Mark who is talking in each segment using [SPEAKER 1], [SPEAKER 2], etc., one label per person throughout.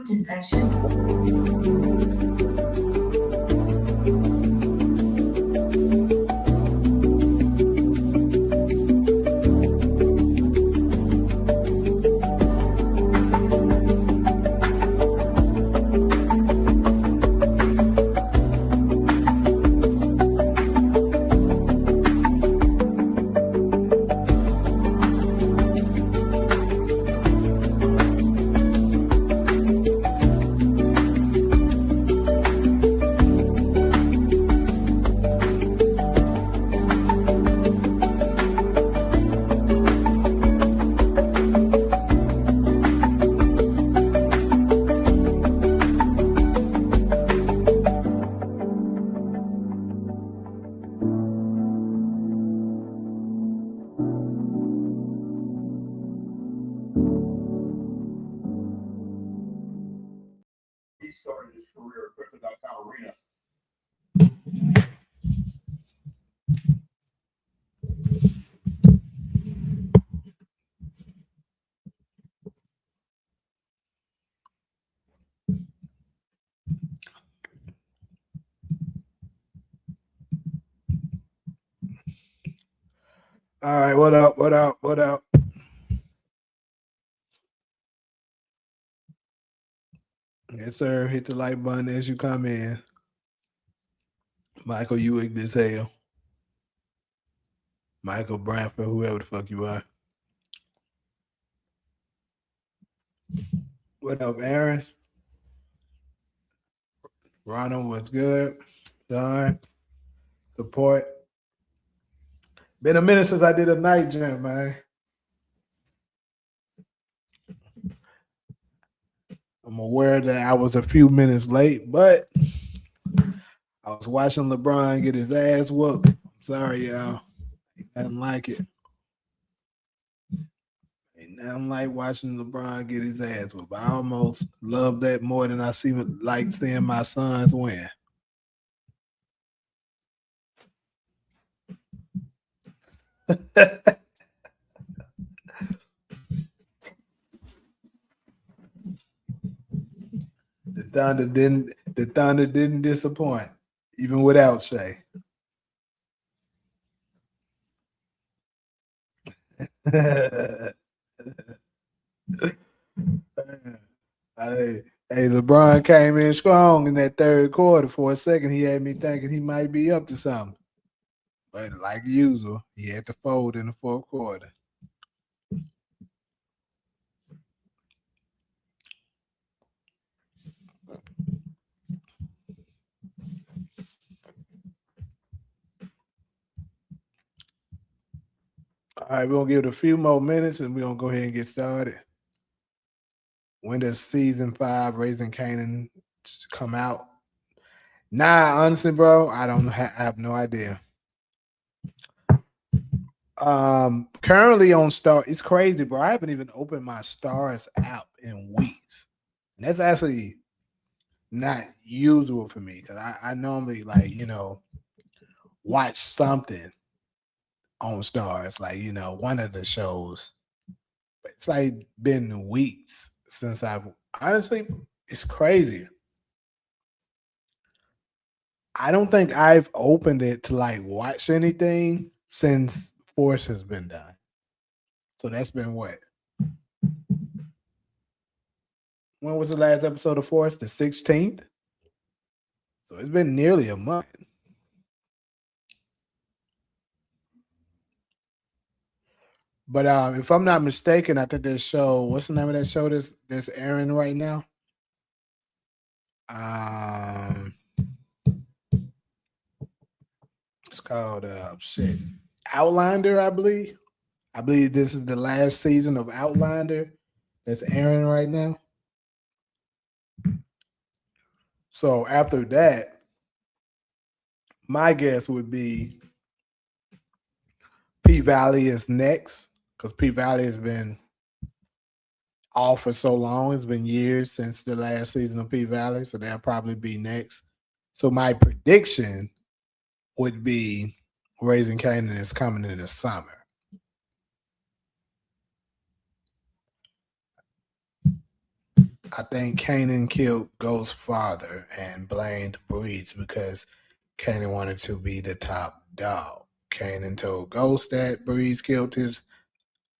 [SPEAKER 1] root infection.
[SPEAKER 2] He started his career at Crypto.com Arena.
[SPEAKER 3] All right, what up? What up? What up? Yes, sir. Hit the like button as you come in. Michael, you ignorant as hell. Michael Bradford, whoever the fuck you are. What up, Aaron? Ronald, what's good? John, support. Been a minute since I did a night jam, man. I'm aware that I was a few minutes late, but I was watching LeBron get his ass whooped. I'm sorry, y'all. Ain't nothing like it. Ain't nothing like watching LeBron get his ass whooped. I almost love that more than I like seeing my sons win. The Thunder didn't disappoint, even without Shea. Hey, LeBron came in strong in that third quarter. For a second, he had me thinking he might be up to something. But like usual, he had to fold in the fourth quarter. All right, we're going to give it a few more minutes and we're going to go ahead and get started. When does season 5 Raising Kanan come out? Nah, honestly, bro, I don't I have no idea. Currently on Star, it's crazy, bro. I haven't even opened my Stars app in weeks. And that's actually not usual for me because I normally watch something on Stars, one of the shows. But it's been weeks since honestly, it's crazy. I don't think I've opened it to watch anything since Force has been done. So that's been what? When was the last episode of Force? The 16th? So it's been nearly a month. But if I'm not mistaken, I think this show, what's the name of that show that's airing right now? It's called Outlander, I believe. I believe this is the last season of Outlander that's airing right now. So after that, my guess would be P-Valley is next because P-Valley has been off for so long. It's been years since the last season of P-Valley, so that'll probably be next. So my prediction would be Raising Kanan is coming in the summer. I think Kanan killed Ghost's father and blamed Breeze because Kanan wanted to be the top dog. Kanan told Ghost that Breeze killed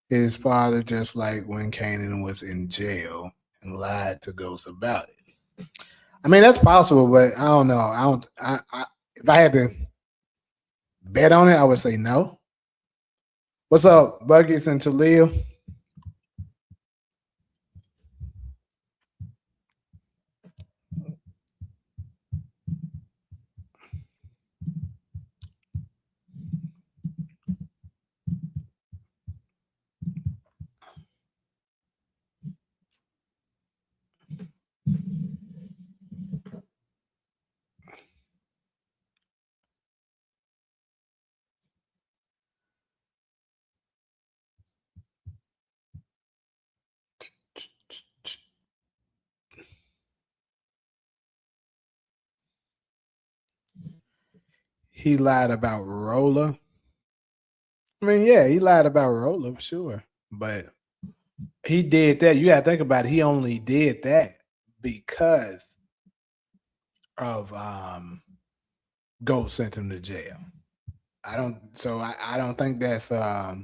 [SPEAKER 3] his father, just like when Kanan was in jail and lied to Ghost about it. I mean, that's possible, but I don't know. If I had to bet on it, I would say no. What's up, Buckets and Talia? He lied about Roller. I mean, yeah, he lied about Roller for sure, but he did that. You got to think about it. He only did that because of Ghost sent him to jail. I don't think that's a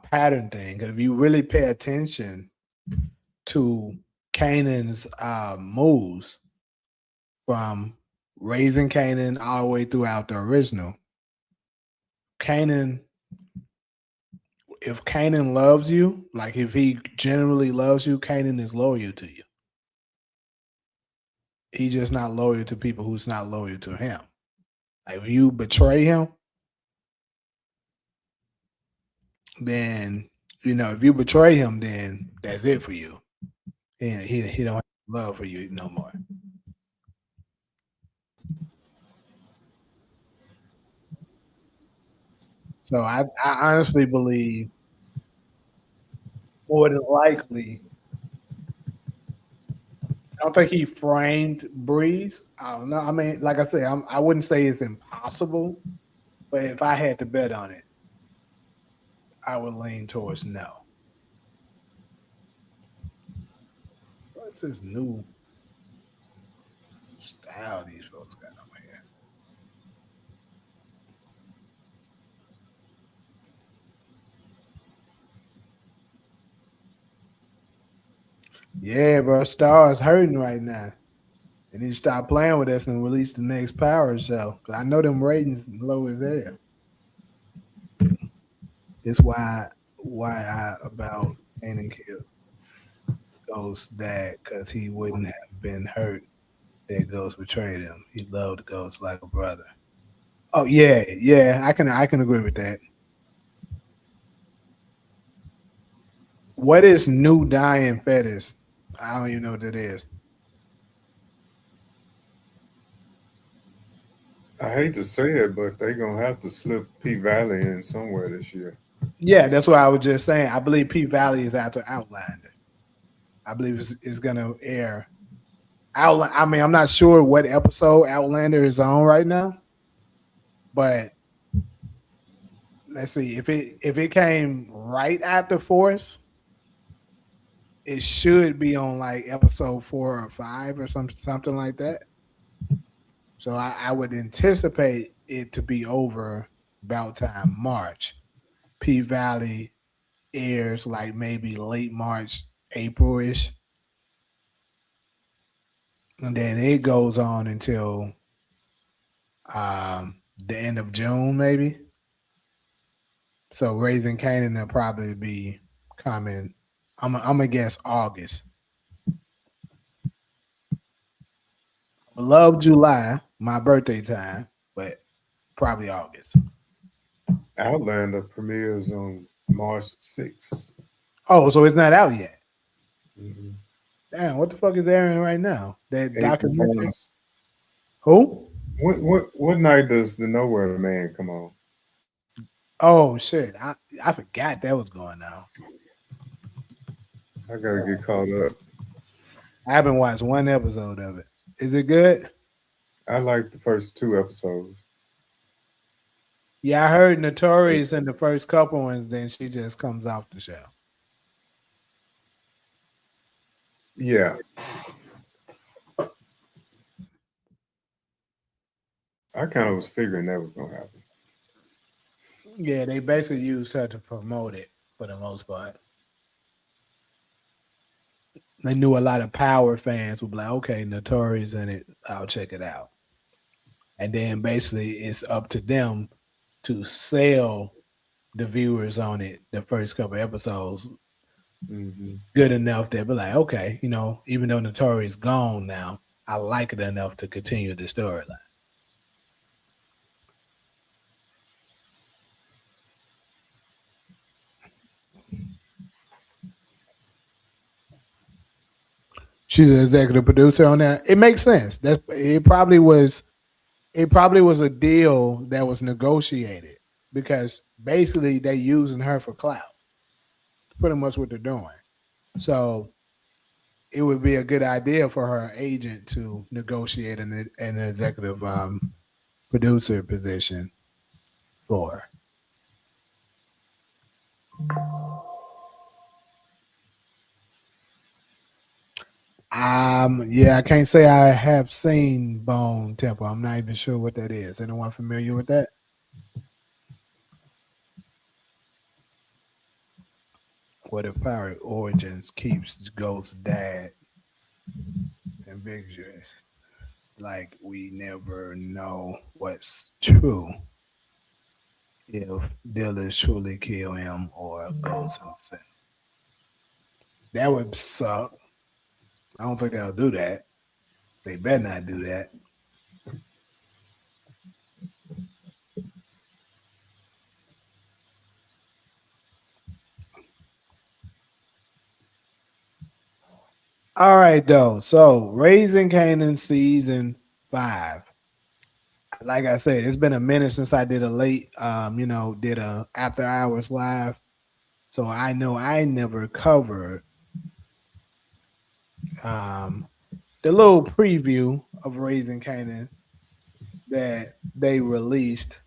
[SPEAKER 3] pattern thing. Because if you really pay attention to Kanan's moves from Raising Kanan all the way throughout the original, Kanan, if Kanan loves you, like if he genuinely loves you, Kanan is loyal to you. He's just not loyal to people who's not loyal to him. Like if you betray him, then if you betray him, then that's it for you. He don't have love for you no more. So I honestly believe more than likely, I don't think he framed Breeze. I don't know. I mean, like I said, I wouldn't say it's impossible, but if I had to bet on it, I would lean towards no. What's this new style these folks got over here? Yeah, bro, Star's hurting right now. They need to stop playing with us and release the next Power Show. Cause I know them ratings low as hell. It's why I about Kanan killed Ghost dad, cause he wouldn't have been hurt that Ghost betrayed him. He loved Ghost like a brother. Oh yeah, yeah, I can agree with that. What is new dying fetish? I don't even know what that is.
[SPEAKER 1] I hate to say it, but they gonna have to slip P Valley in somewhere this year.
[SPEAKER 3] Yeah, that's what I was just saying. I believe P Valley is after Outlander. I believe it's gonna air. I mean, I'm not sure what episode Outlander is on right now, but let's see if it came right after Force, it should be on like episode 4 or 5 or something like that. So I would anticipate it to be over about time March. P Valley airs like maybe late March, April ish, and then it goes on until the end of June maybe. So Raising Kanan will probably be coming. I'm gonna guess August. I love July, my birthday time, but probably August.
[SPEAKER 1] Outlander premieres on March 6th.
[SPEAKER 3] Oh, so it's not out yet.
[SPEAKER 1] Mhm.
[SPEAKER 3] Damn, what the fuck is airing right now? That
[SPEAKER 1] April
[SPEAKER 3] documentary?
[SPEAKER 1] Fools.
[SPEAKER 3] Who?
[SPEAKER 1] What night does the Nowhere Man come on?
[SPEAKER 3] Oh shit, I forgot that was going on.
[SPEAKER 1] I gotta get caught up.
[SPEAKER 3] I haven't watched one episode of it. Is it good?
[SPEAKER 1] I like the first two episodes.
[SPEAKER 3] Yeah, I heard Notorious in the first couple ones, then she just comes off the show.
[SPEAKER 1] Yeah, I kind of was figuring that was gonna happen.
[SPEAKER 3] Yeah, they basically used her to promote it for the most part. They knew a lot of Power fans would be like, okay, Notorious in it, I'll check it out. And then basically it's up to them to sell the viewers on it the first couple episodes
[SPEAKER 1] Hmm.
[SPEAKER 3] good enough that be like, okay, even though Notorious gone now, I like it enough to continue the storyline. She's an executive producer on that. It makes sense. That it probably was a deal that was negotiated because basically they using her for clout. Pretty much what they're doing. So it would be a good idea for her agent to negotiate an executive producer position for her. Yeah, I can't say I have seen Bone Temple. I'm not even sure what that is. Anyone familiar with that? What if Pirate Origins keeps Ghost Dad ambiguous? Like we never know what's true if dealers truly kill him or Ghost himself. That would suck. I don't think they'll do that. They better not do that. All right, though. So, Raising Kanan season 5. Like I said, it's been a minute since I did a late, did a after hours live. So I know I never covered um, the little preview of Raising Kanan that they released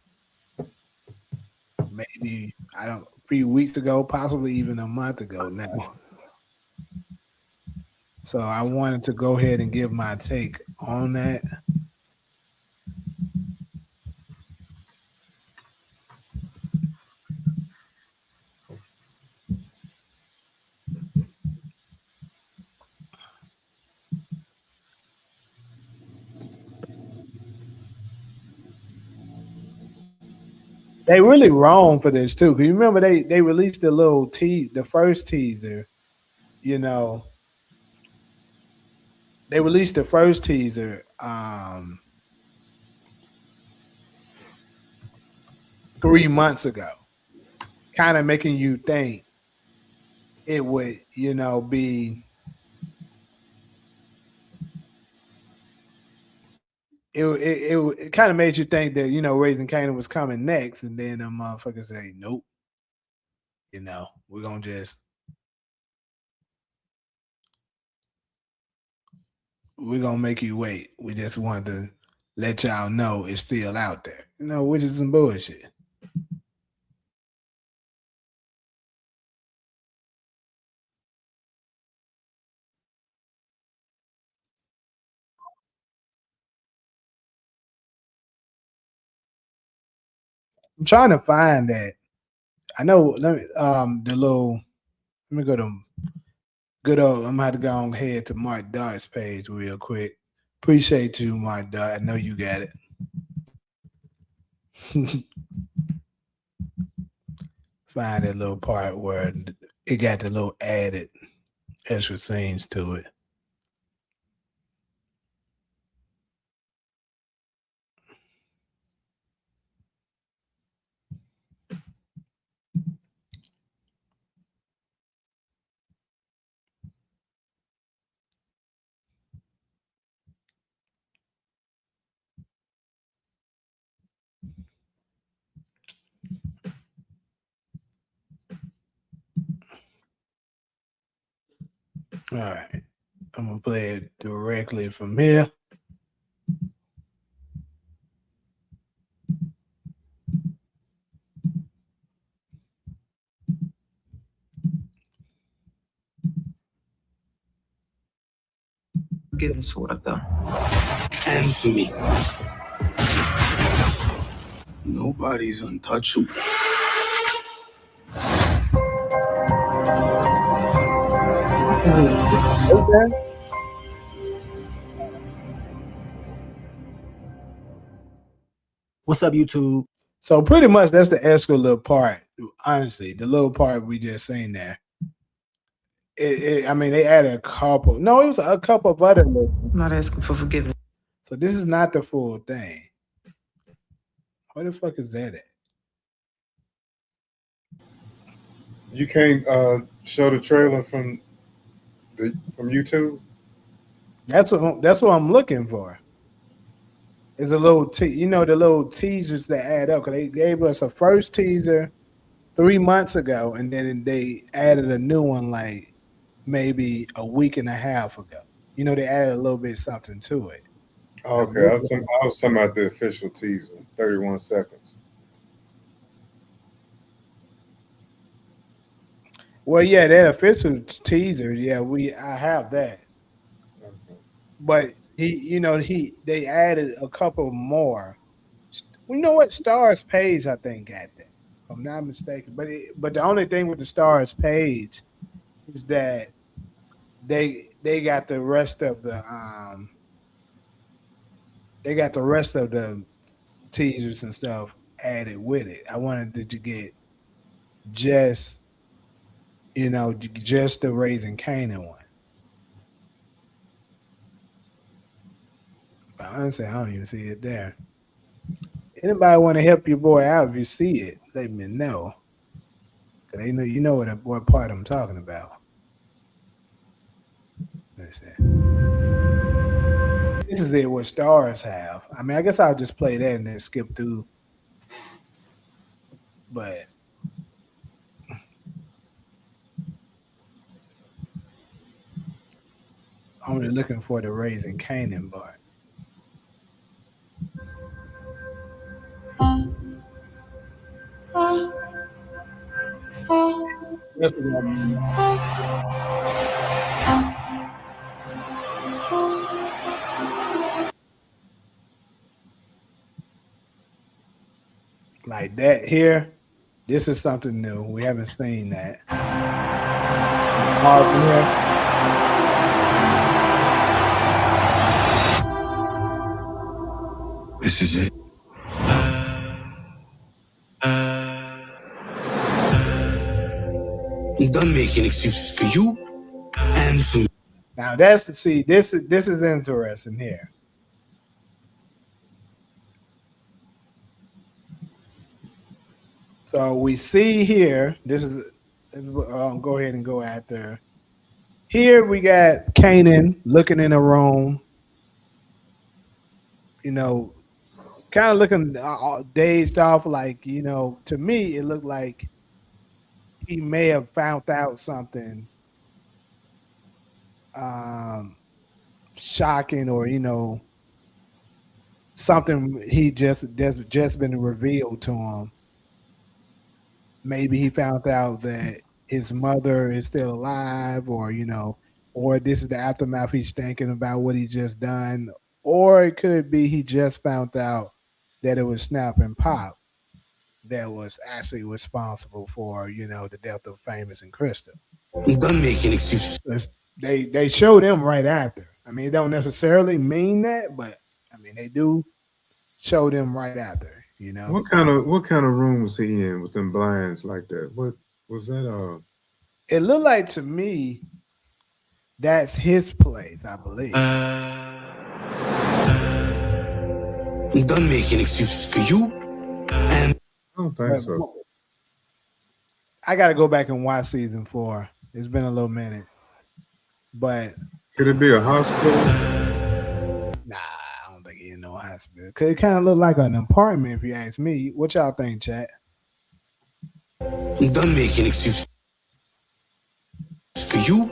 [SPEAKER 3] maybe I don't a few weeks ago, possibly even a month ago now. So I wanted to go ahead and give my take on that. They really wrong for this too. 'Cause you remember they released the first teaser. You know, they released the first teaser 3 months ago, kind of making you think it would, be it kind of made you think that Raising Canaan was coming next, and then the motherfuckers say, nope, we're gonna just we're gonna make you wait. We just want to let y'all know it's still out there, which is some bullshit. I'm trying to find that. I know. Let me the little. Let me go to good old. I'm gonna have to go on ahead to Mark Dart's page real quick. Appreciate you, Mark Dart. I know you got it. Find that little part where it got the little added extra scenes to it. All right. I'm gonna play it directly from here.
[SPEAKER 4] forgiveness for what I've done.
[SPEAKER 5] And for me. Nobody's untouchable.
[SPEAKER 3] Okay.
[SPEAKER 6] What's up, YouTube?
[SPEAKER 3] So pretty much that's the extra little part. Honestly, the little part we just seen there. I mean, they added a couple. No, it was a couple of other.
[SPEAKER 4] I'm not asking for forgiveness.
[SPEAKER 3] So this is not the full thing. Where the fuck is that at?
[SPEAKER 1] You can't show the trailer from YouTube.
[SPEAKER 3] That's what I'm looking for. It's a little the little teasers that add up. Cause they gave us a first teaser 3 months ago, and then they added a new one like maybe a week and a half ago. They added a little bit something to it.
[SPEAKER 1] Oh, okay, I was talking about the official teaser, 31 seconds.
[SPEAKER 3] Well, yeah, that official teaser, yeah, I have that.
[SPEAKER 1] Okay.
[SPEAKER 3] But they added a couple more. Well, you know what? Stars Page, I think, got that. If I'm not mistaken. But the only thing with the Stars Page is that they got the rest of the teasers and stuff added with it. I wanted to get just the Raising Kanan one. But honestly, I don't even see it there. Anybody want to help your boy out if you see it, let me know. Cause you know what part I'm talking about. Let's see. This is what Stars have. I mean, I guess I'll just play that and then skip through. But I'm only looking for the Raising Kanan part. That's what I mean. Like that here. This is something new. We haven't seen that.
[SPEAKER 5] This is it. I'm done making excuses for you and for me.
[SPEAKER 3] Now this is interesting here. So we see here, go ahead and go after. Here we got Kanan looking in a room, kind of looking dazed off. Like, to me, it looked like he may have found out something shocking, or something he just been revealed to him. Maybe he found out that his mother is still alive, or this is the aftermath. He's thinking about what he just done, or it could be he just found out that it was Snap and Pop that was actually responsible for the death of Famous and Crystal.
[SPEAKER 5] I'm done making excuses.
[SPEAKER 3] They showed him right after. I mean, it don't necessarily mean that, but I mean they do show them right after.
[SPEAKER 1] What kind of room was he in with them blinds like that? What was that?
[SPEAKER 3] It looked like to me that's his place, I believe.
[SPEAKER 5] I'm done making excuses for you, and
[SPEAKER 1] I don't think so.
[SPEAKER 3] I got to go back and watch season 4. It's been a little minute, but
[SPEAKER 1] could it be a hospital?
[SPEAKER 3] Nah, I don't think he's in no hospital. Cause it kind of looked like an apartment, if you ask me. What y'all think, chat?
[SPEAKER 5] I'm done making excuses for you.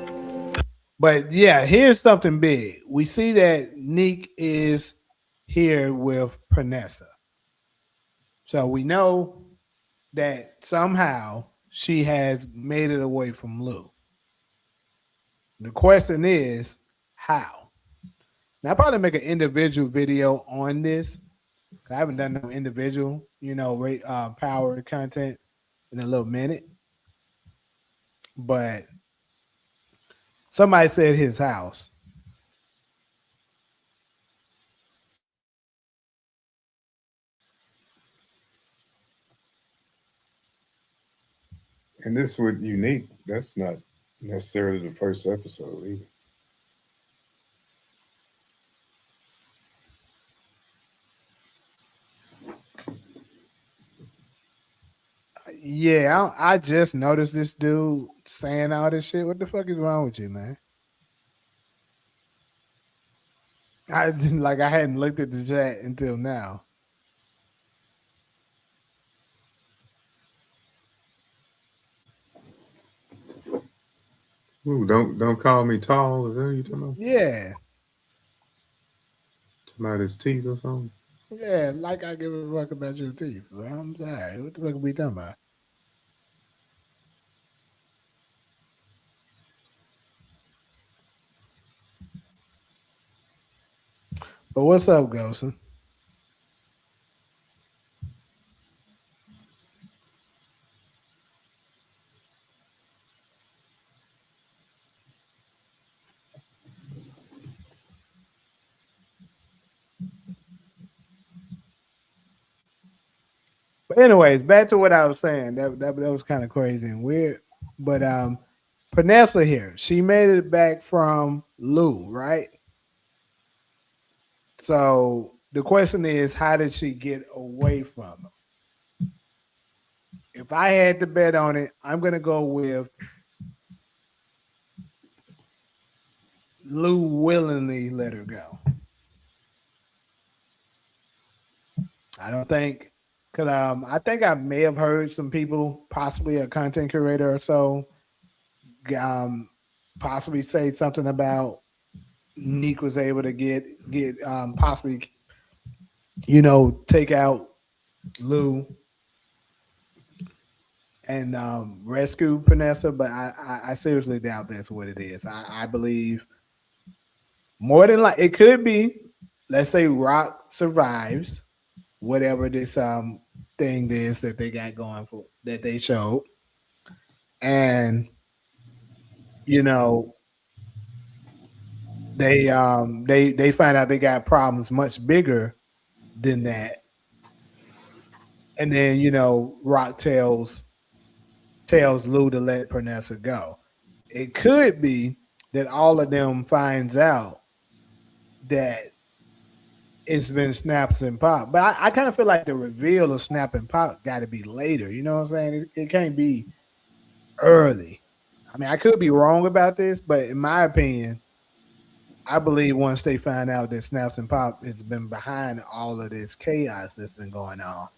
[SPEAKER 3] But yeah, here's something big. We see that Neek is here with Pranessa. So we know that somehow she has made it away from Lou. The question is, how? Now, I'll probably make an individual video on this. I haven't done no individual, power content in a little minute. But somebody said his house.
[SPEAKER 1] And this was unique. That's not necessarily the first episode either.
[SPEAKER 3] Yeah, I just noticed this dude saying all this shit. What the fuck is wrong with you, man? I didn't like. I hadn't looked at the chat until now.
[SPEAKER 1] Ooh, don't call me tall. Is that what you talking about?
[SPEAKER 3] Yeah,
[SPEAKER 1] Talking about his teeth or something?
[SPEAKER 3] yeah. Like I give a fuck about your teeth. Well, I'm sorry. What the fuck are we talking about? But what's up, Golson? But anyways, back to what I was saying. That was kind of crazy and weird. But Panessa here, she made it back from Lou, right? So the question is, how did she get away from him? If I had to bet on it, I'm gonna go with Lou willingly let her go. I don't think, because I think I may have heard some people, possibly a content curator or so, possibly say something about Neek was able to get possibly, take out Lou and rescue Vanessa, but I seriously doubt that's what it is. I believe more than like it could be. Let's say Rock survives whatever this thing is that they got going for that they showed, and they find out they got problems much bigger than that, and then Rock tells Lou to let Pernessa go. It could be that all of them finds out that it's been snaps and pop. But I kind of feel like the reveal of snap and pop got to be later. You know what I'm saying? It can't be early. I mean, I could be wrong about this, but in my opinion, I believe once they find out that snaps and pop has been behind all of this chaos that's been going on,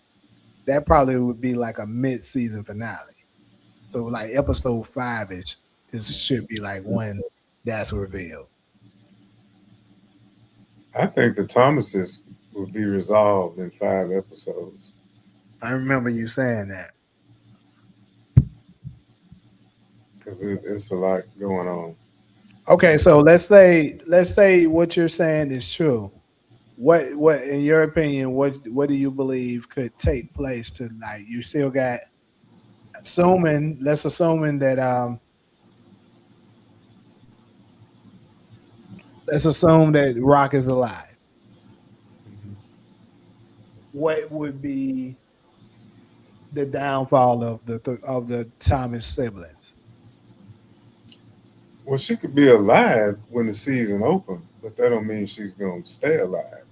[SPEAKER 3] that probably would be like a mid-season finale. So like episode 5-ish, this should be like when that's revealed.
[SPEAKER 1] I think the Thomases would be resolved in 5 episodes.
[SPEAKER 3] I remember you saying that.
[SPEAKER 1] Because it's a lot going on.
[SPEAKER 3] Okay, so let's say what you're saying is true. What in your opinion, what do you believe could take place tonight? You still got let's assuming that let's assume that Rock is alive. What would be the downfall of the Thomas siblings?
[SPEAKER 1] Well, she could be alive when the season opens, but that don't mean she's gonna stay alive.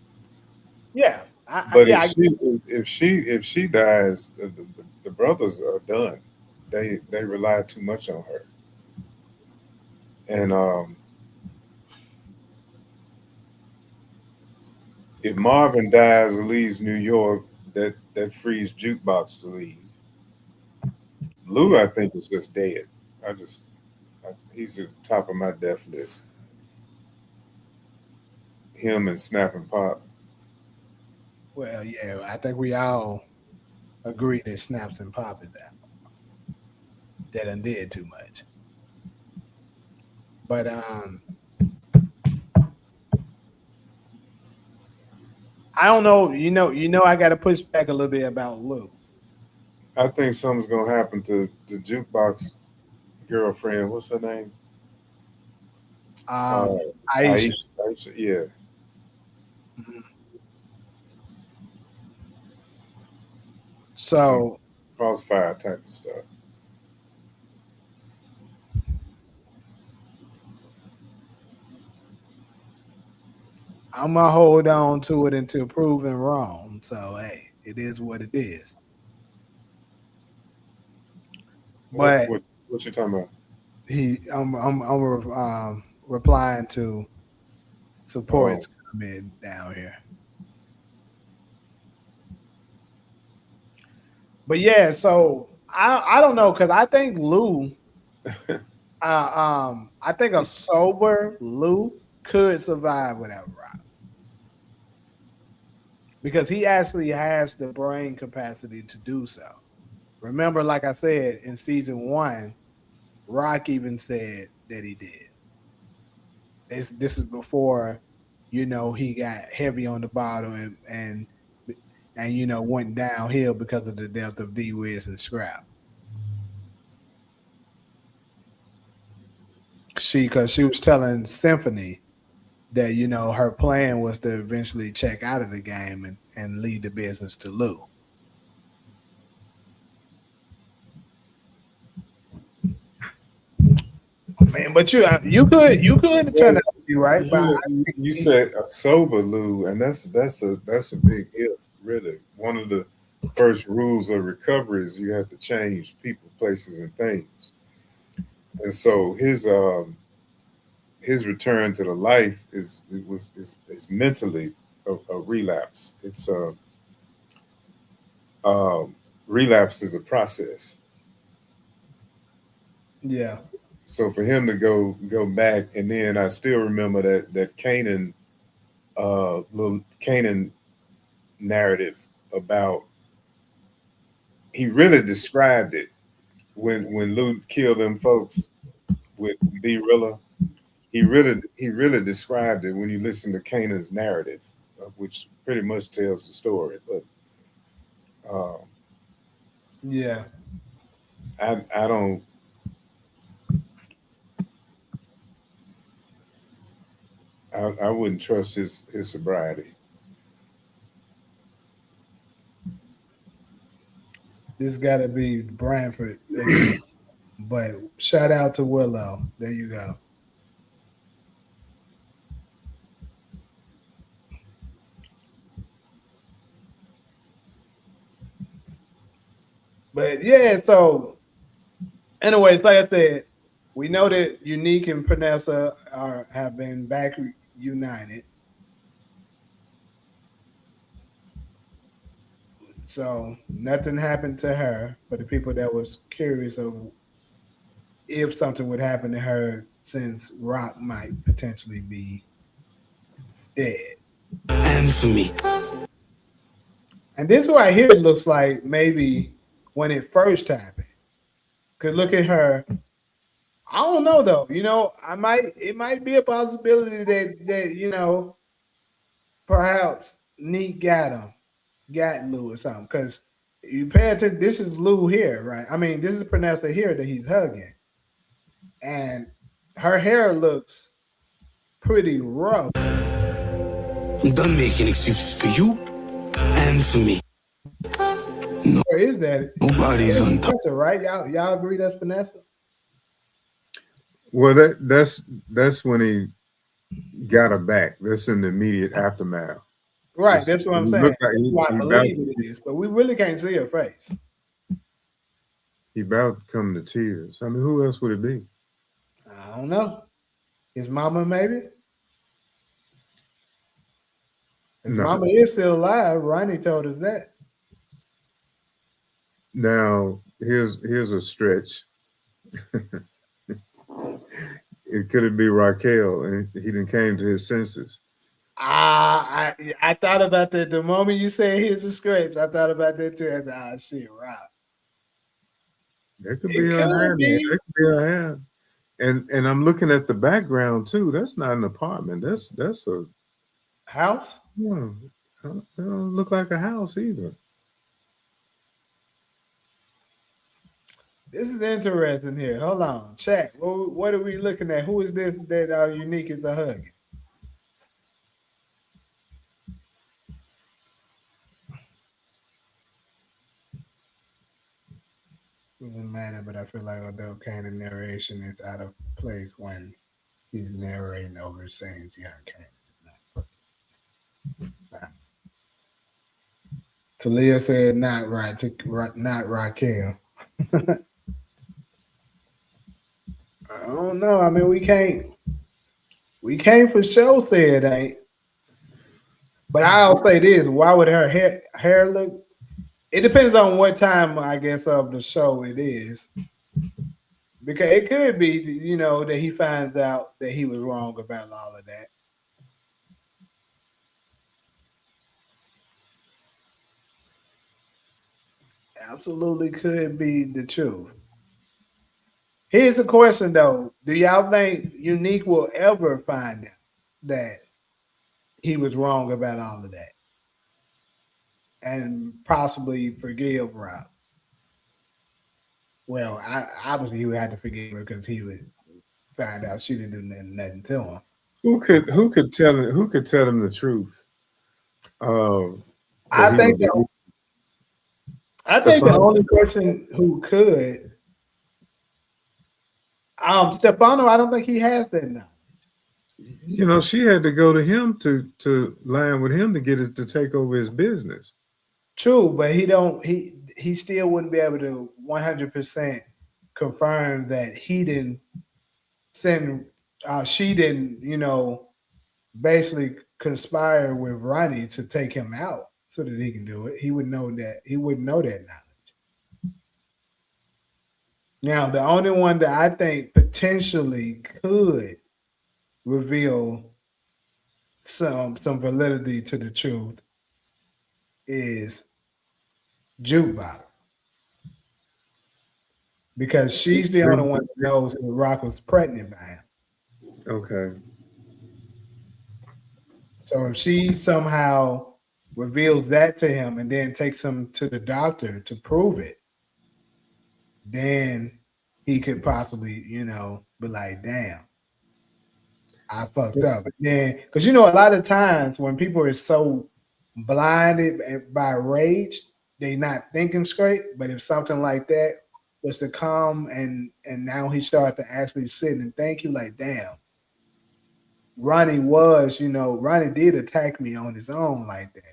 [SPEAKER 3] Yeah,
[SPEAKER 1] if she dies, the brothers are done. They rely too much on her, and if Marvin dies and leaves New York, that frees Jukebox to leave. Lou, I think, is just dead. He's at the top of my death list. Him and Snap and Pop.
[SPEAKER 3] Well, yeah, I think we all agree that Snaps and Pop is out. That done did too much. But I don't know. I got to push back a little bit about Lou.
[SPEAKER 1] I think something's gonna happen to the jukebox girlfriend. What's her name? Uh,
[SPEAKER 3] Aisha.
[SPEAKER 1] Aisha, yeah.
[SPEAKER 3] So
[SPEAKER 1] Crossfire type of stuff.
[SPEAKER 3] I'm gonna hold on to it until proven wrong. So hey, it is what it is. But
[SPEAKER 1] What you talking about?
[SPEAKER 3] I'm replying to support's comment down here. But yeah, so I don't know because I think Lou, I think a sober Lou could survive without Rock because he actually has the brain capacity to do so. Remember, like I said in season 1, Rock even said that he did. This is before, he got heavy on the bottle and went downhill because of the death of D Wiz and Scrap. Because she was telling Symphony that her plan was to eventually check out of the game and lead the business to Lou. Man, but you could turn out to be right. But
[SPEAKER 1] You said a sober Lou, and that's a big if, really. One of the first rules of recovery is you have to change people, places, and things. And so his return to the life is mentally a relapse. It's relapse is a process.
[SPEAKER 3] yeah.
[SPEAKER 1] So for him to go back, and then I still remember that Kanan little Kanan narrative about, he really described it when Lou killed them folks with B Rilla. He really described it when you listen to Kanan's narrative, which pretty much tells the story. But
[SPEAKER 3] Yeah.
[SPEAKER 1] I don't. I wouldn't trust his sobriety.
[SPEAKER 3] This got to be Branford again. But shout out to Willow. There you go. But yeah, so anyways, like I said, we know that Unique and Panessa have been back united. So nothing happened to her for the people that was curious of if something would happen to her since Rock might potentially be dead.
[SPEAKER 5] And for me.
[SPEAKER 3] And this right here looks like maybe when it first happened. Cause look at her. I don't know though. It might be a possibility that perhaps Neat got Lou or something. Cause you pay attention, this is Lou here, right? I mean, this is Panessa here that he's hugging. And her hair looks pretty rough.
[SPEAKER 5] I'm done making excuses for you and for me. No,
[SPEAKER 3] Where is that?
[SPEAKER 5] nobody's on top.
[SPEAKER 3] Panessa, right? Y'all agree that's Panessa?
[SPEAKER 1] Well, that's when he got her back. That's in the immediate aftermath.
[SPEAKER 3] Right, that's what I'm saying.
[SPEAKER 1] Like
[SPEAKER 3] I believe it is, but we really can't see her face.
[SPEAKER 1] He about to come to tears. I mean, who else would it be?
[SPEAKER 3] I don't know. His mama, maybe? His mama is still alive. Ronnie told us that.
[SPEAKER 1] Now, here's a stretch. It could be Raquel, and he didn't came to his senses.
[SPEAKER 3] I thought about that the moment you said here's a stretch. I thought about that too. I thought, shit, Rock.
[SPEAKER 1] That could be her hand. That could be her hand. And I'm looking at the background too. That's not an apartment. That's a
[SPEAKER 3] house.
[SPEAKER 1] Yeah, It don't look like a house either.
[SPEAKER 3] This is interesting here. Hold on. Check. What are we looking at? Who is this that Unique is a hugging? Doesn't matter, but I feel like although Kanan narration is out of place when he's narrating over scenes, young Kanan. Talia said not right, not Raquel. I don't know. I mean, we can't for sure say it ain't. But I'll say this: why would her hair look? It depends on what time, I guess, of the show it is, because it could be, that he finds out that he was wrong about all of that. Absolutely could be the truth. Here's a question though: do y'all think Unique will ever find out that he was wrong about all of that, and possibly forgive Rob? Well, obviously he would have to forgive her because he would find out she didn't do nothing to him.
[SPEAKER 1] Who could tell him the truth?
[SPEAKER 3] I think the only person who could, Stefano. I don't think he has that now.
[SPEAKER 1] She had to go to him to line with him to get to take over his business.
[SPEAKER 3] True, but he still wouldn't be able to 100% confirm that he didn't send she didn't, basically conspire with Ronnie to take him out so that he can do it. He wouldn't know that knowledge. Now, the only one that I think potentially could reveal some validity to the truth is Jukebox, because she's the only one that knows that Rock was pregnant by him.
[SPEAKER 1] Okay.
[SPEAKER 3] So if she somehow reveals that to him and then takes him to the doctor to prove it, then he could possibly, be like, damn, I fucked up. But then, because a lot of times when people are so blinded by rage, they not thinking straight. But if something like that was to come and now he started to actually sit and think, you like, damn, Ronnie did attack me on his own like that.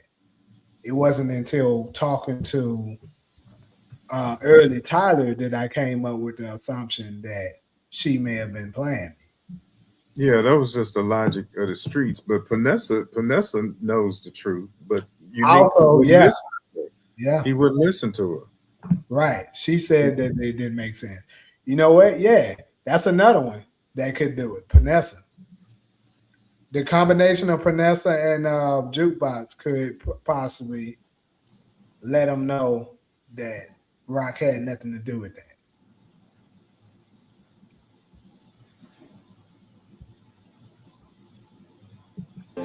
[SPEAKER 3] It wasn't until talking to early Tyler that I came up with the assumption that she may have been playing me.
[SPEAKER 1] Yeah, that was just the logic of the streets. But Panessa knows the truth. But he wouldn't listen to her.
[SPEAKER 3] Right. She said that it didn't make sense. You know what? Yeah, that's another one that could do it. Panessa. The combination of Panessa and Jukebox could possibly let them know that Rock had nothing to do with that.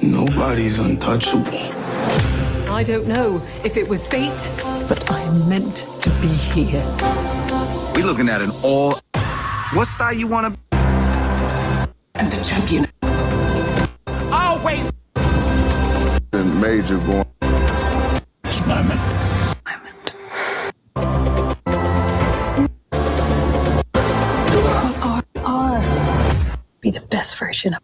[SPEAKER 5] Nobody's untouchable.
[SPEAKER 6] I don't know if it was fate, but I'm meant to be here.
[SPEAKER 7] We looking at an all. What side you want to?
[SPEAKER 6] I'm the champion.
[SPEAKER 7] Always.
[SPEAKER 2] And Major going.
[SPEAKER 5] This moment.
[SPEAKER 6] Be the best version of.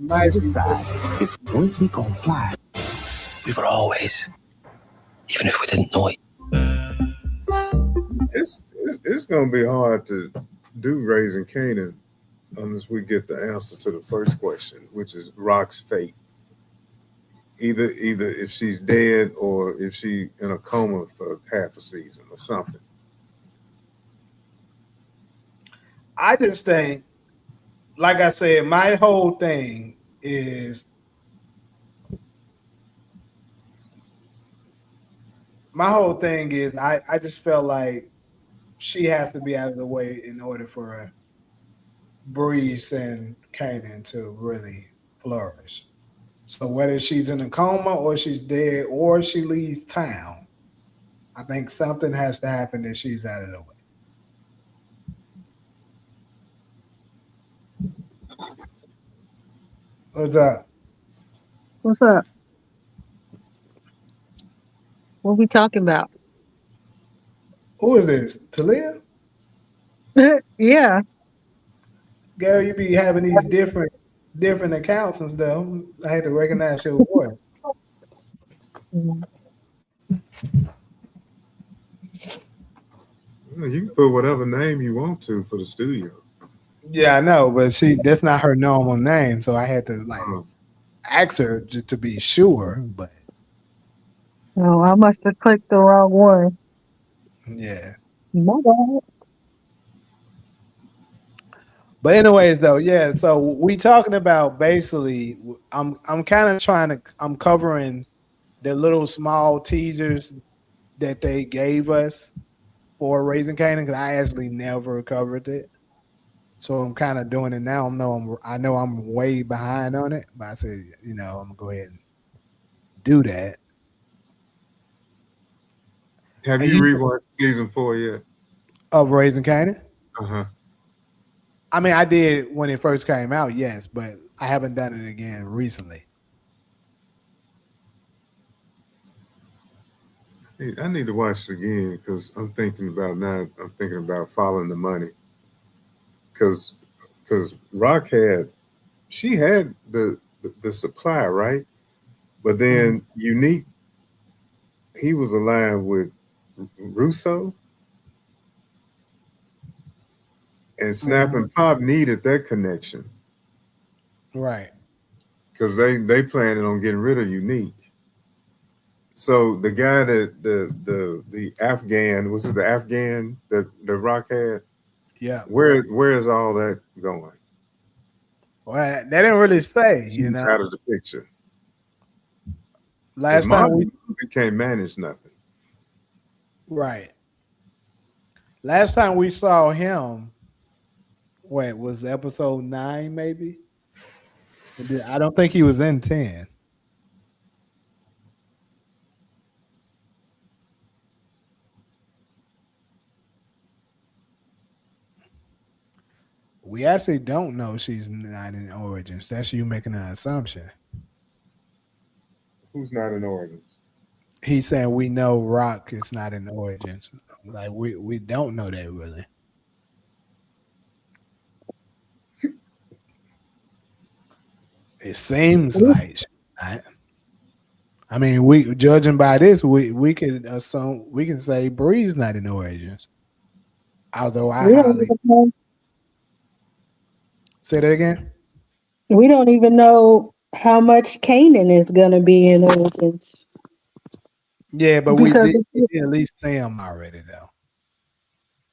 [SPEAKER 5] To decide if once we gon' fly, we would always, even if we didn't know it.
[SPEAKER 1] It's gonna be hard to do Raising Kanan unless we get the answer to the first question, which is Rock's fate. Either if she's dead or if she in a coma for half a season or something.
[SPEAKER 3] I just think, like I said, my whole thing is I just felt like she has to be out of the way in order for Breeze and Kanan to really flourish. So whether she's in a coma or she's dead or she leaves town, I think something has to happen that she's out of the way. What's up?
[SPEAKER 8] What's up? What we talking about?
[SPEAKER 3] Who is this? Talia?
[SPEAKER 8] Yeah.
[SPEAKER 3] Girl, you be having these different accounts and stuff. I had to recognize your voice.
[SPEAKER 8] Mm.
[SPEAKER 1] You can put whatever name you want to for the studio.
[SPEAKER 3] Yeah, I know, but that's not her normal name, so I had to ask her just to be sure. But
[SPEAKER 8] Oh, I must have clicked the wrong one.
[SPEAKER 3] yeah.
[SPEAKER 8] My bad.
[SPEAKER 3] But anyways, though, yeah. So we talking about basically, I'm kind of I'm covering the little small teasers that they gave us for Raising Kanan because I actually never covered it. So I'm kind of doing it now. I know I'm way behind on it, but I said, I'm gonna go ahead and do that.
[SPEAKER 1] Have
[SPEAKER 3] And
[SPEAKER 1] you rewatched season 4 yet?
[SPEAKER 3] Of Raising Kanan?
[SPEAKER 1] Uh-huh.
[SPEAKER 3] I mean, I did when it first came out, yes, but I haven't done it again recently.
[SPEAKER 1] I need to watch it again because I'm thinking about following the money. Because Rock she had the supply, right? But then Unique, he was aligned with Russo, and Snap and Pop needed that connection.
[SPEAKER 3] Right.
[SPEAKER 1] Because they planning on getting rid of Unique. So the guy that the Afghan, was it the Afghan that the Rock had?
[SPEAKER 3] Yeah.
[SPEAKER 1] Where is all that going?
[SPEAKER 3] Well, they didn't really say,
[SPEAKER 1] He's out of the picture.
[SPEAKER 3] Last time we
[SPEAKER 1] can't manage nothing.
[SPEAKER 3] Right. Last time we saw him, was episode 9 maybe? I don't think he was in 10. We actually don't know she's not in Origins. That's you making an assumption.
[SPEAKER 1] Who's not in Origins?
[SPEAKER 3] He's saying we know Rock is not in Origins. Like we don't know that really. It seems like she's not. I mean, we judging by this, we can assume we can say Bree's not in Origins. Although say that again.
[SPEAKER 8] We don't even know how much Kanan is gonna be in Origins.
[SPEAKER 3] Yeah, but we did at least see him already though.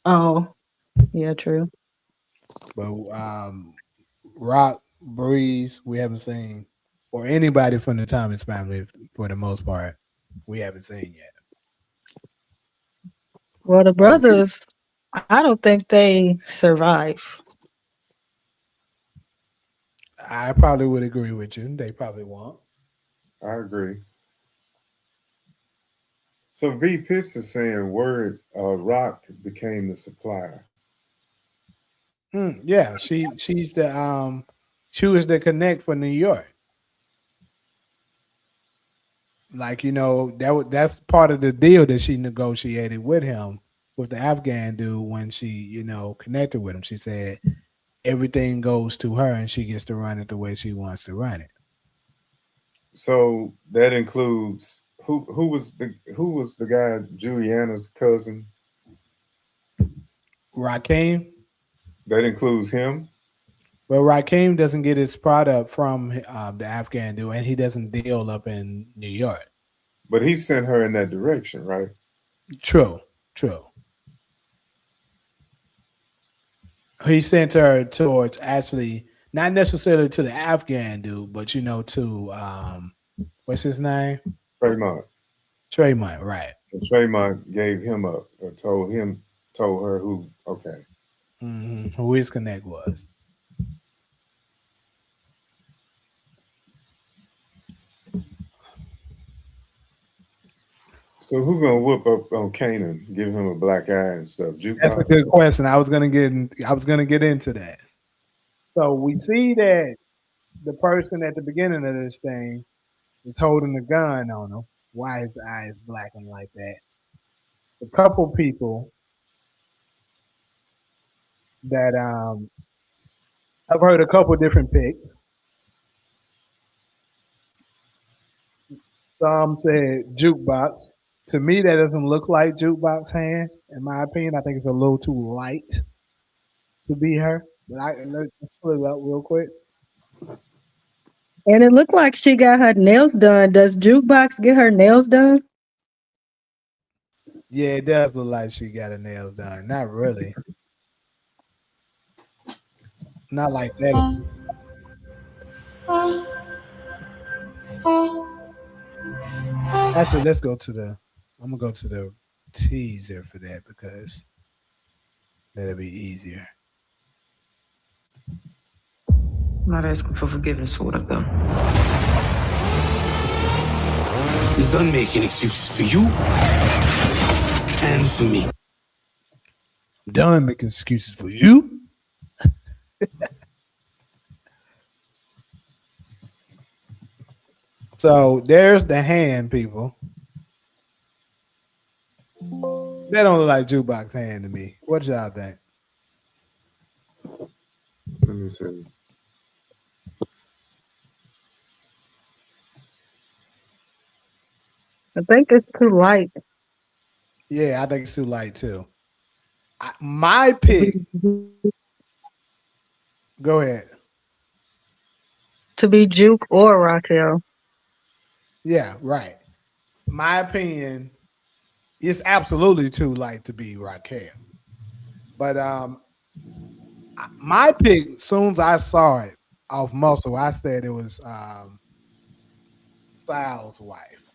[SPEAKER 8] Oh, yeah, true.
[SPEAKER 3] But Rock, Breeze, we haven't seen, or anybody from the Thomas family for the most part, we haven't seen yet.
[SPEAKER 8] Well, the brothers, I don't think they survive.
[SPEAKER 3] I probably would agree with you. They probably won't.
[SPEAKER 1] I agree. So V Pitts is saying word Rock became the supplier.
[SPEAKER 3] Yeah, she's the she was the connect for New York. Like that's part of the deal that she negotiated with him with the Afghan dude when she connected with him. She said everything goes to her and she gets to run it the way she wants to run it.
[SPEAKER 1] So that includes who was the guy Juliana's cousin?
[SPEAKER 3] Rakim.
[SPEAKER 1] That includes him.
[SPEAKER 3] Well, Rakim doesn't get his product from the Afghan dude, and he doesn't deal up in New York.
[SPEAKER 1] But he sent her in that direction, right?
[SPEAKER 3] True. He sent her towards actually not necessarily to the Afghan dude, but to what's his name? Tremont, right?
[SPEAKER 1] And Tremont gave him up, or told her who. Okay.
[SPEAKER 3] Who his connect was.
[SPEAKER 1] So who gonna whoop up on Kanan, give him a black eye and stuff?
[SPEAKER 3] That's a
[SPEAKER 1] Jukebox.
[SPEAKER 3] good question. I was gonna get into that. So we see that the person at the beginning of this thing is holding a gun on him. Why his eye is blackened like that? A couple people that I've heard a couple different picks. Some said jukebox. To me, that doesn't look like jukebox hand. In my opinion, I think it's a little too light to be her. But let's pull it up real quick.
[SPEAKER 8] And it looked like she got her nails done. Does Jukebox get her nails done?
[SPEAKER 3] Yeah, it does look like she got her nails done. Not really. Not like that. Actually, let's go to the. I'm gonna go to the teaser for that because that'll be easier.
[SPEAKER 4] I'm not asking for forgiveness for what I've done.
[SPEAKER 5] I'm done making excuses for you and for me.
[SPEAKER 3] I'm done making excuses for you. So there's the hand, people. That don't look like jukebox hand to me. What y'all think?
[SPEAKER 1] Let me see.
[SPEAKER 8] I think it's too light.
[SPEAKER 3] Yeah, I think it's too light too. My pick. Go ahead.
[SPEAKER 8] To be Juke or Raquel.
[SPEAKER 3] Yeah, right. My opinion, it's absolutely too light to be Raquel. But my pick, as soon as I saw it off Muscle, I said it was Styles' wife.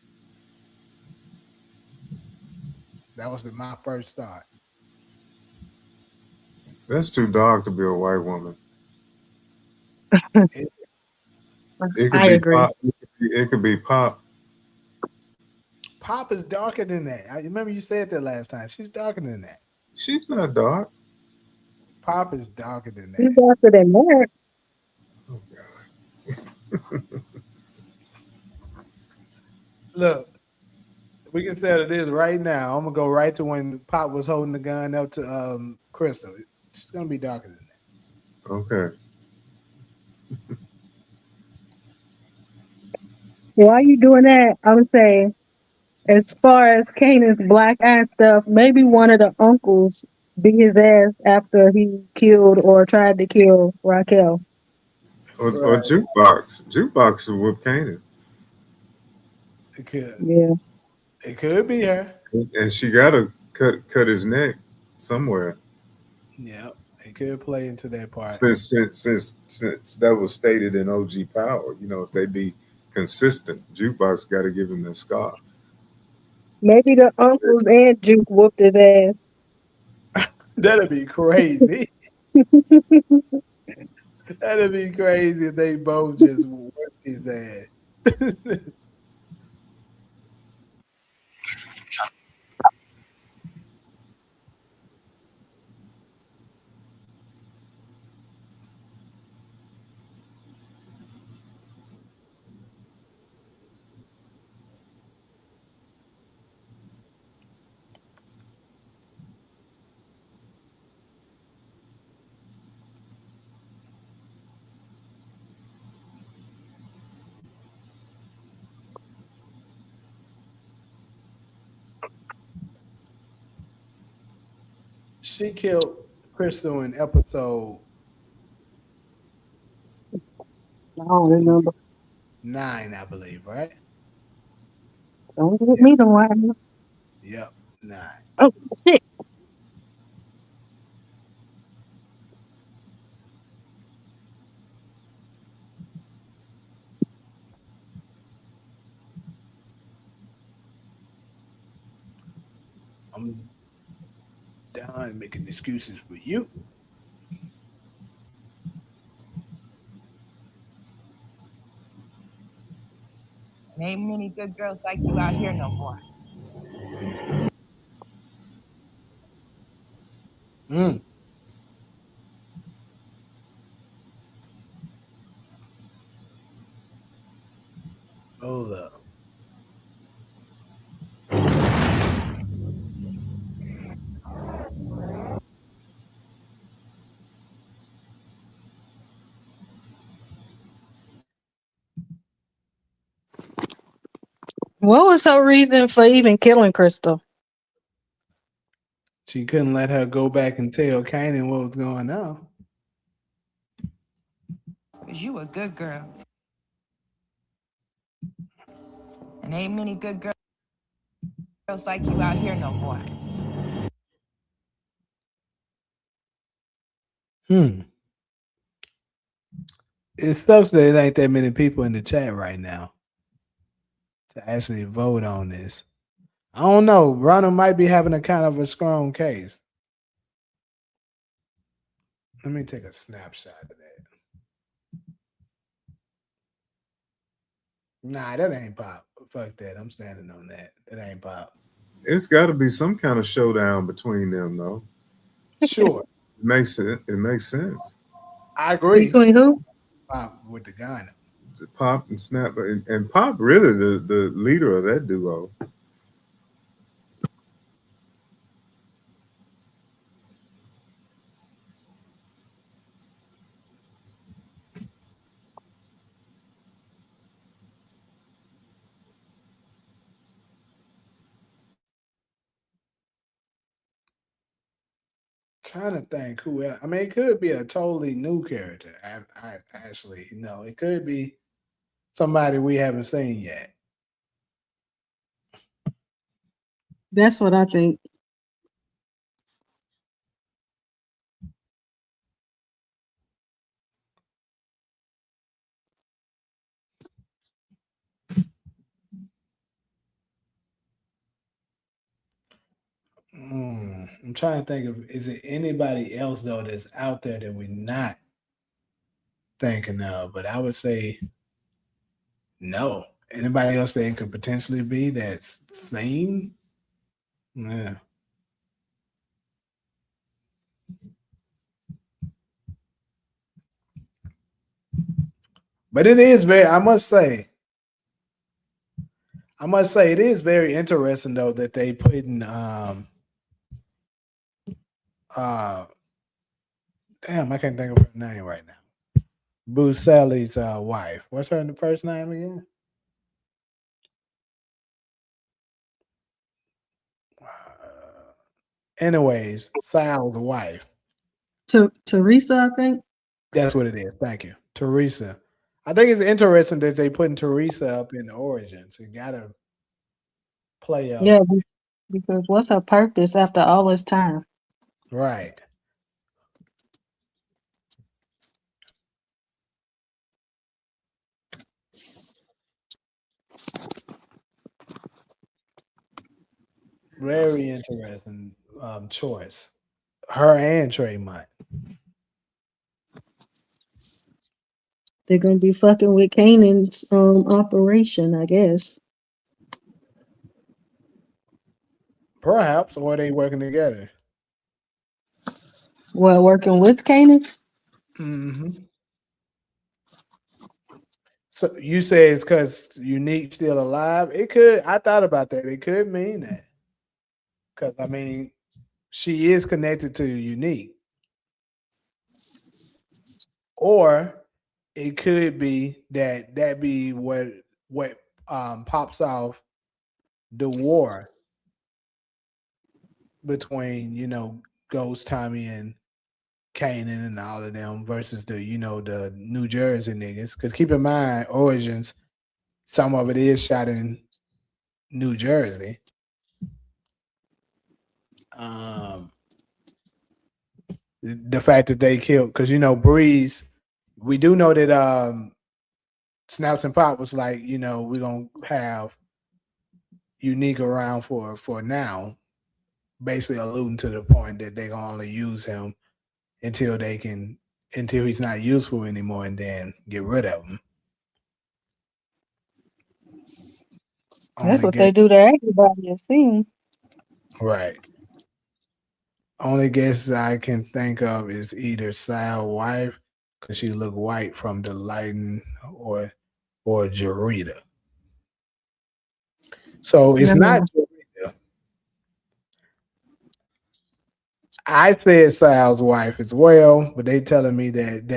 [SPEAKER 3] That was my first thought.
[SPEAKER 1] That's too dark to be a white woman. It could
[SPEAKER 8] I
[SPEAKER 1] be
[SPEAKER 8] agree.
[SPEAKER 1] pop. It could be pop.
[SPEAKER 3] Pop is darker than that. I remember you said that last time. She's darker than that.
[SPEAKER 1] She's not dark.
[SPEAKER 3] Pop is darker than
[SPEAKER 8] She's
[SPEAKER 3] that.
[SPEAKER 8] darker than that.
[SPEAKER 1] Oh God.
[SPEAKER 3] Look, we can settle this right now. I'm gonna go right to when Pop was holding the gun up to Crystal. She's gonna be darker than that.
[SPEAKER 1] Okay.
[SPEAKER 8] Why you doing that? I would say, as far as Kanan's black eye stuff, maybe one of the uncles beat his ass after he killed or tried to kill Raquel.
[SPEAKER 1] Or
[SPEAKER 3] Right.
[SPEAKER 1] jukebox. Jukebox will whoop Kanan.
[SPEAKER 3] It could.
[SPEAKER 8] Yeah.
[SPEAKER 3] It could be her.
[SPEAKER 1] And she gotta cut his neck somewhere.
[SPEAKER 3] Yeah, it could play into that part.
[SPEAKER 1] Since that was stated in OG Power, if they be consistent, Jukebox got to give him that scar.
[SPEAKER 8] Maybe the uncles and Juke whooped his ass.
[SPEAKER 3] That'd be crazy. That'd be crazy if they both just whipped his ass. She killed Crystal in episode
[SPEAKER 8] I don't remember.
[SPEAKER 3] 9, I believe, right?
[SPEAKER 8] Don't get me the one.
[SPEAKER 3] Yep, 9.
[SPEAKER 8] Oh, shit.
[SPEAKER 3] I'm done making excuses for you.
[SPEAKER 9] Ain't many good girls like you out here no more.
[SPEAKER 3] Mm. Hold up.
[SPEAKER 8] What was her reason for even killing Crystal?
[SPEAKER 3] She couldn't let her go back and tell Kanan what was going on.
[SPEAKER 9] Cause you a good girl. And ain't many good girls like you out here no more.
[SPEAKER 3] It sucks that it ain't that many people in the chat right now to actually vote on this. I don't know. Ronald might be having a kind of a strong case. Let me take a snapshot of that. Nah, that ain't pop. Fuck that. I'm standing on that. That ain't pop.
[SPEAKER 1] It's got to be some kind of showdown between them, though.
[SPEAKER 3] Sure.
[SPEAKER 1] It makes sense. It makes sense.
[SPEAKER 3] I agree.
[SPEAKER 8] Between who?
[SPEAKER 3] Pop with the gun.
[SPEAKER 1] Pop and Snap, and Pop really the leader of that duo.
[SPEAKER 3] Trying to think who else. I mean, it could be a totally new character. I actually, it could be somebody we haven't seen yet.
[SPEAKER 8] That's what I think.
[SPEAKER 3] I'm trying to think of, is it anybody else though that's out there that we're not thinking of? But I would say no. Anybody else that it could potentially be that's seen? Yeah. But it is very, I must say it is very interesting though that they put in damn, I can't think of her name right now. Buscemi's wife. What's her first name again? Anyways, Sal's wife.
[SPEAKER 8] Teresa, I think.
[SPEAKER 3] That's what it is. Thank you. Teresa. I think it's interesting that they putting Teresa up in the origins. You gotta play up.
[SPEAKER 8] Yeah, because what's her purpose after all this time?
[SPEAKER 3] Right. Very interesting choice. Her and Tremont.
[SPEAKER 8] They're gonna be fucking with Kanan's operation, I guess.
[SPEAKER 3] Perhaps, or are they working together?
[SPEAKER 8] Well, working with Kanan?
[SPEAKER 3] Mm-hmm. So you say it's because Unique still alive? It could. I thought about that. It could mean that. Because I mean, she is connected to Unique. Or it could be that be what pops off the war between Ghost, Tommy, and Kanan and all of them versus the the New Jersey niggas. Because keep in mind, Origins, some of it is shot in New Jersey. The fact that they killed, because Breeze, we do know that Snaps and Pop was like, we're gonna have Unique around for now, basically alluding to the point that they're gonna only use him until he's not useful anymore, and then get rid of him.
[SPEAKER 8] That's what they do to everybody, it seems.
[SPEAKER 3] Right. Only guess I can think of is either Sal's wife, because she looked white from the lighting, or Jarita. So it's not
[SPEAKER 8] No.
[SPEAKER 3] Jarita. I said Sal's wife as well, but they telling me that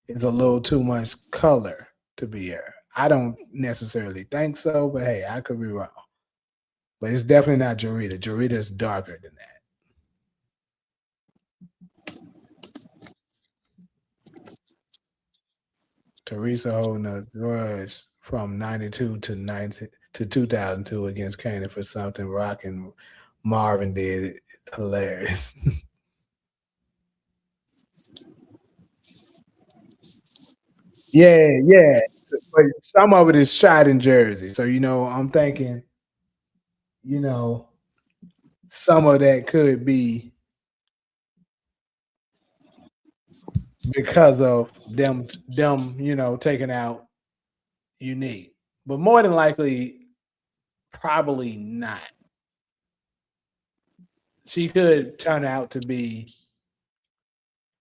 [SPEAKER 3] it's a little too much color to be her. I don't necessarily think so, but hey, I could be wrong. But it's definitely not Jarita. Jarita is darker than that. Teresa holding a grudge from 92 to 2002 against Kanan for something Rock and Marvin did. It's hilarious. Yeah. But some of it is shot in Jersey. So, I'm thinking, some of that could be because of them, taking out Unique. But more than likely, probably not. She could turn out to be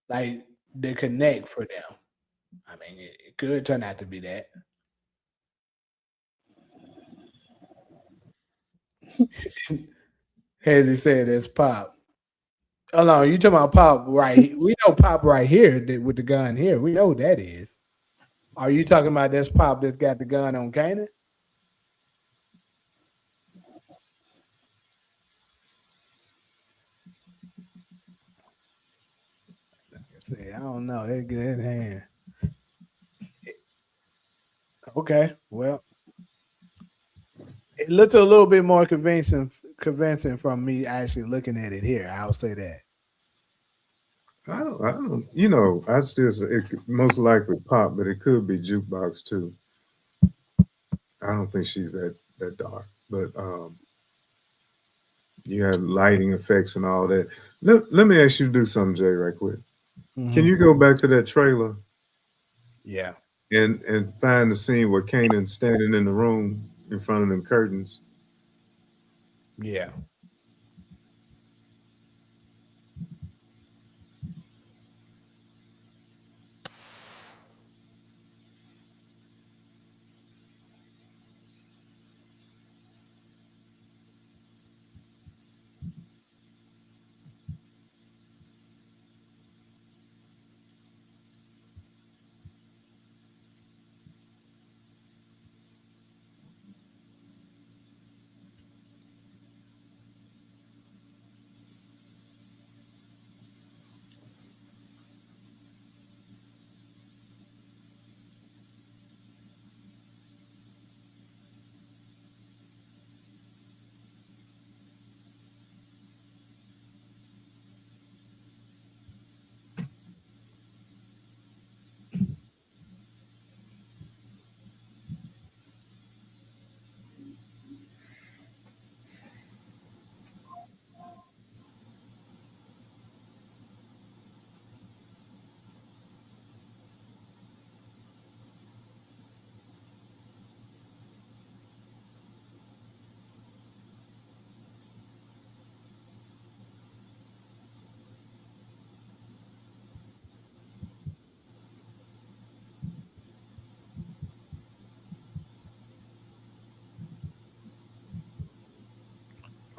[SPEAKER 3] like the connect for them. I mean, it could turn out to be that. As he said, it's Pop. Oh no, you talking about Pop right? We know Pop right here with the gun here. We know who that is. Are you talking about this Pop that's got the gun on Kanan? I don't know. That good hand. Okay, well, it looked a little bit more convincing from me actually looking at it here. I'll say that.
[SPEAKER 1] I don't. I still say it could most likely Pop, but it could be Jukebox too. I don't think she's that dark, but you have lighting effects and all that. Let me ask you to do something, Jay, right quick. Can you go back to that trailer?
[SPEAKER 3] Yeah.
[SPEAKER 1] And find the scene where Kanan's standing in the room in front of them curtains.
[SPEAKER 3] Yeah.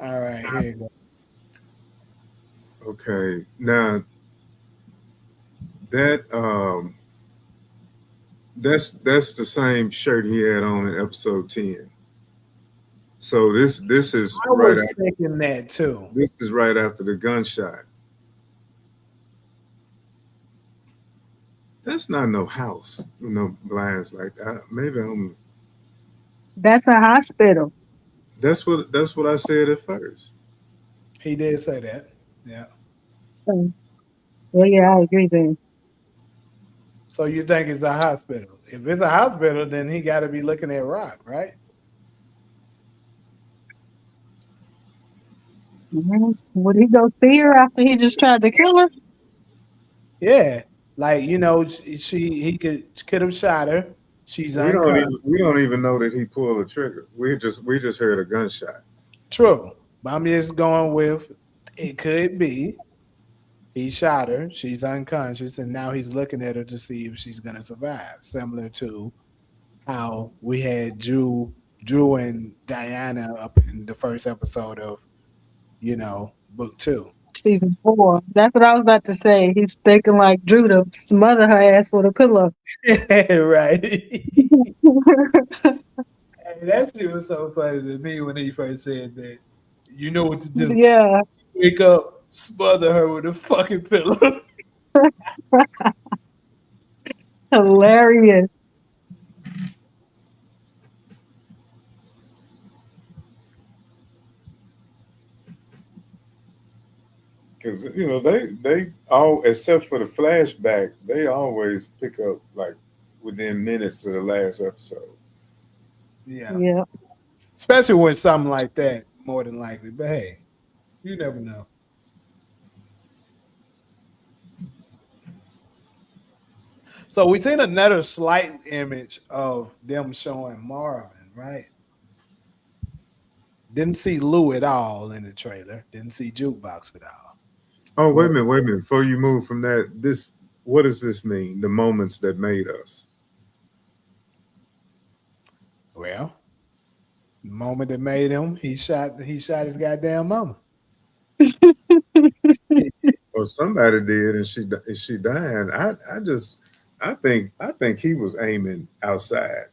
[SPEAKER 3] All right, here you go.
[SPEAKER 1] Okay, now that that's the same shirt he had on in episode 10. So this is
[SPEAKER 3] I
[SPEAKER 1] right
[SPEAKER 3] was
[SPEAKER 1] after,
[SPEAKER 3] thinking that too.
[SPEAKER 1] this is right after the gunshot. That's not no house, blinds like that. Maybe
[SPEAKER 8] That's a hospital.
[SPEAKER 1] that's what I said at first.
[SPEAKER 3] He did say that. Yeah.
[SPEAKER 8] Oh, well, yeah, I agree then.
[SPEAKER 3] So you think it's a hospital? If it's a hospital, then he got to be looking at Rock, right?
[SPEAKER 8] Would he go see her after he just tried to kill her?
[SPEAKER 3] Yeah. Like he could have shot her. She's unconscious.
[SPEAKER 1] We don't even know that he pulled the trigger. We just heard a gunshot.
[SPEAKER 3] True. But I'm just going with it could be. He shot her. She's unconscious, and now he's looking at her to see if she's gonna survive. Similar to how we had Drew and Diana up in the first episode of book 2.
[SPEAKER 8] Season 4. That's what I was about to say. He's thinking like Drew to smother her ass with a pillow.
[SPEAKER 3] Right. That shit was so funny to me when he first said that. You know what to do.
[SPEAKER 8] Yeah.
[SPEAKER 3] Wake up, smother her with a fucking pillow.
[SPEAKER 8] Hilarious.
[SPEAKER 1] Because they all, except for the flashback, they always pick up like within minutes of the last episode.
[SPEAKER 3] Yeah. Especially when something like that, more than likely. But hey, you never know. So we seen another slight image of them showing Marvin, right? Didn't see Lou at all in the trailer. Didn't see Jukebox at all.
[SPEAKER 1] Oh, wait a minute. Before you move from that, what does this mean? The moments that made us.
[SPEAKER 3] Well, the moment that made him, he shot his goddamn mama.
[SPEAKER 1] Or somebody did, and she died. I think he was aiming outside.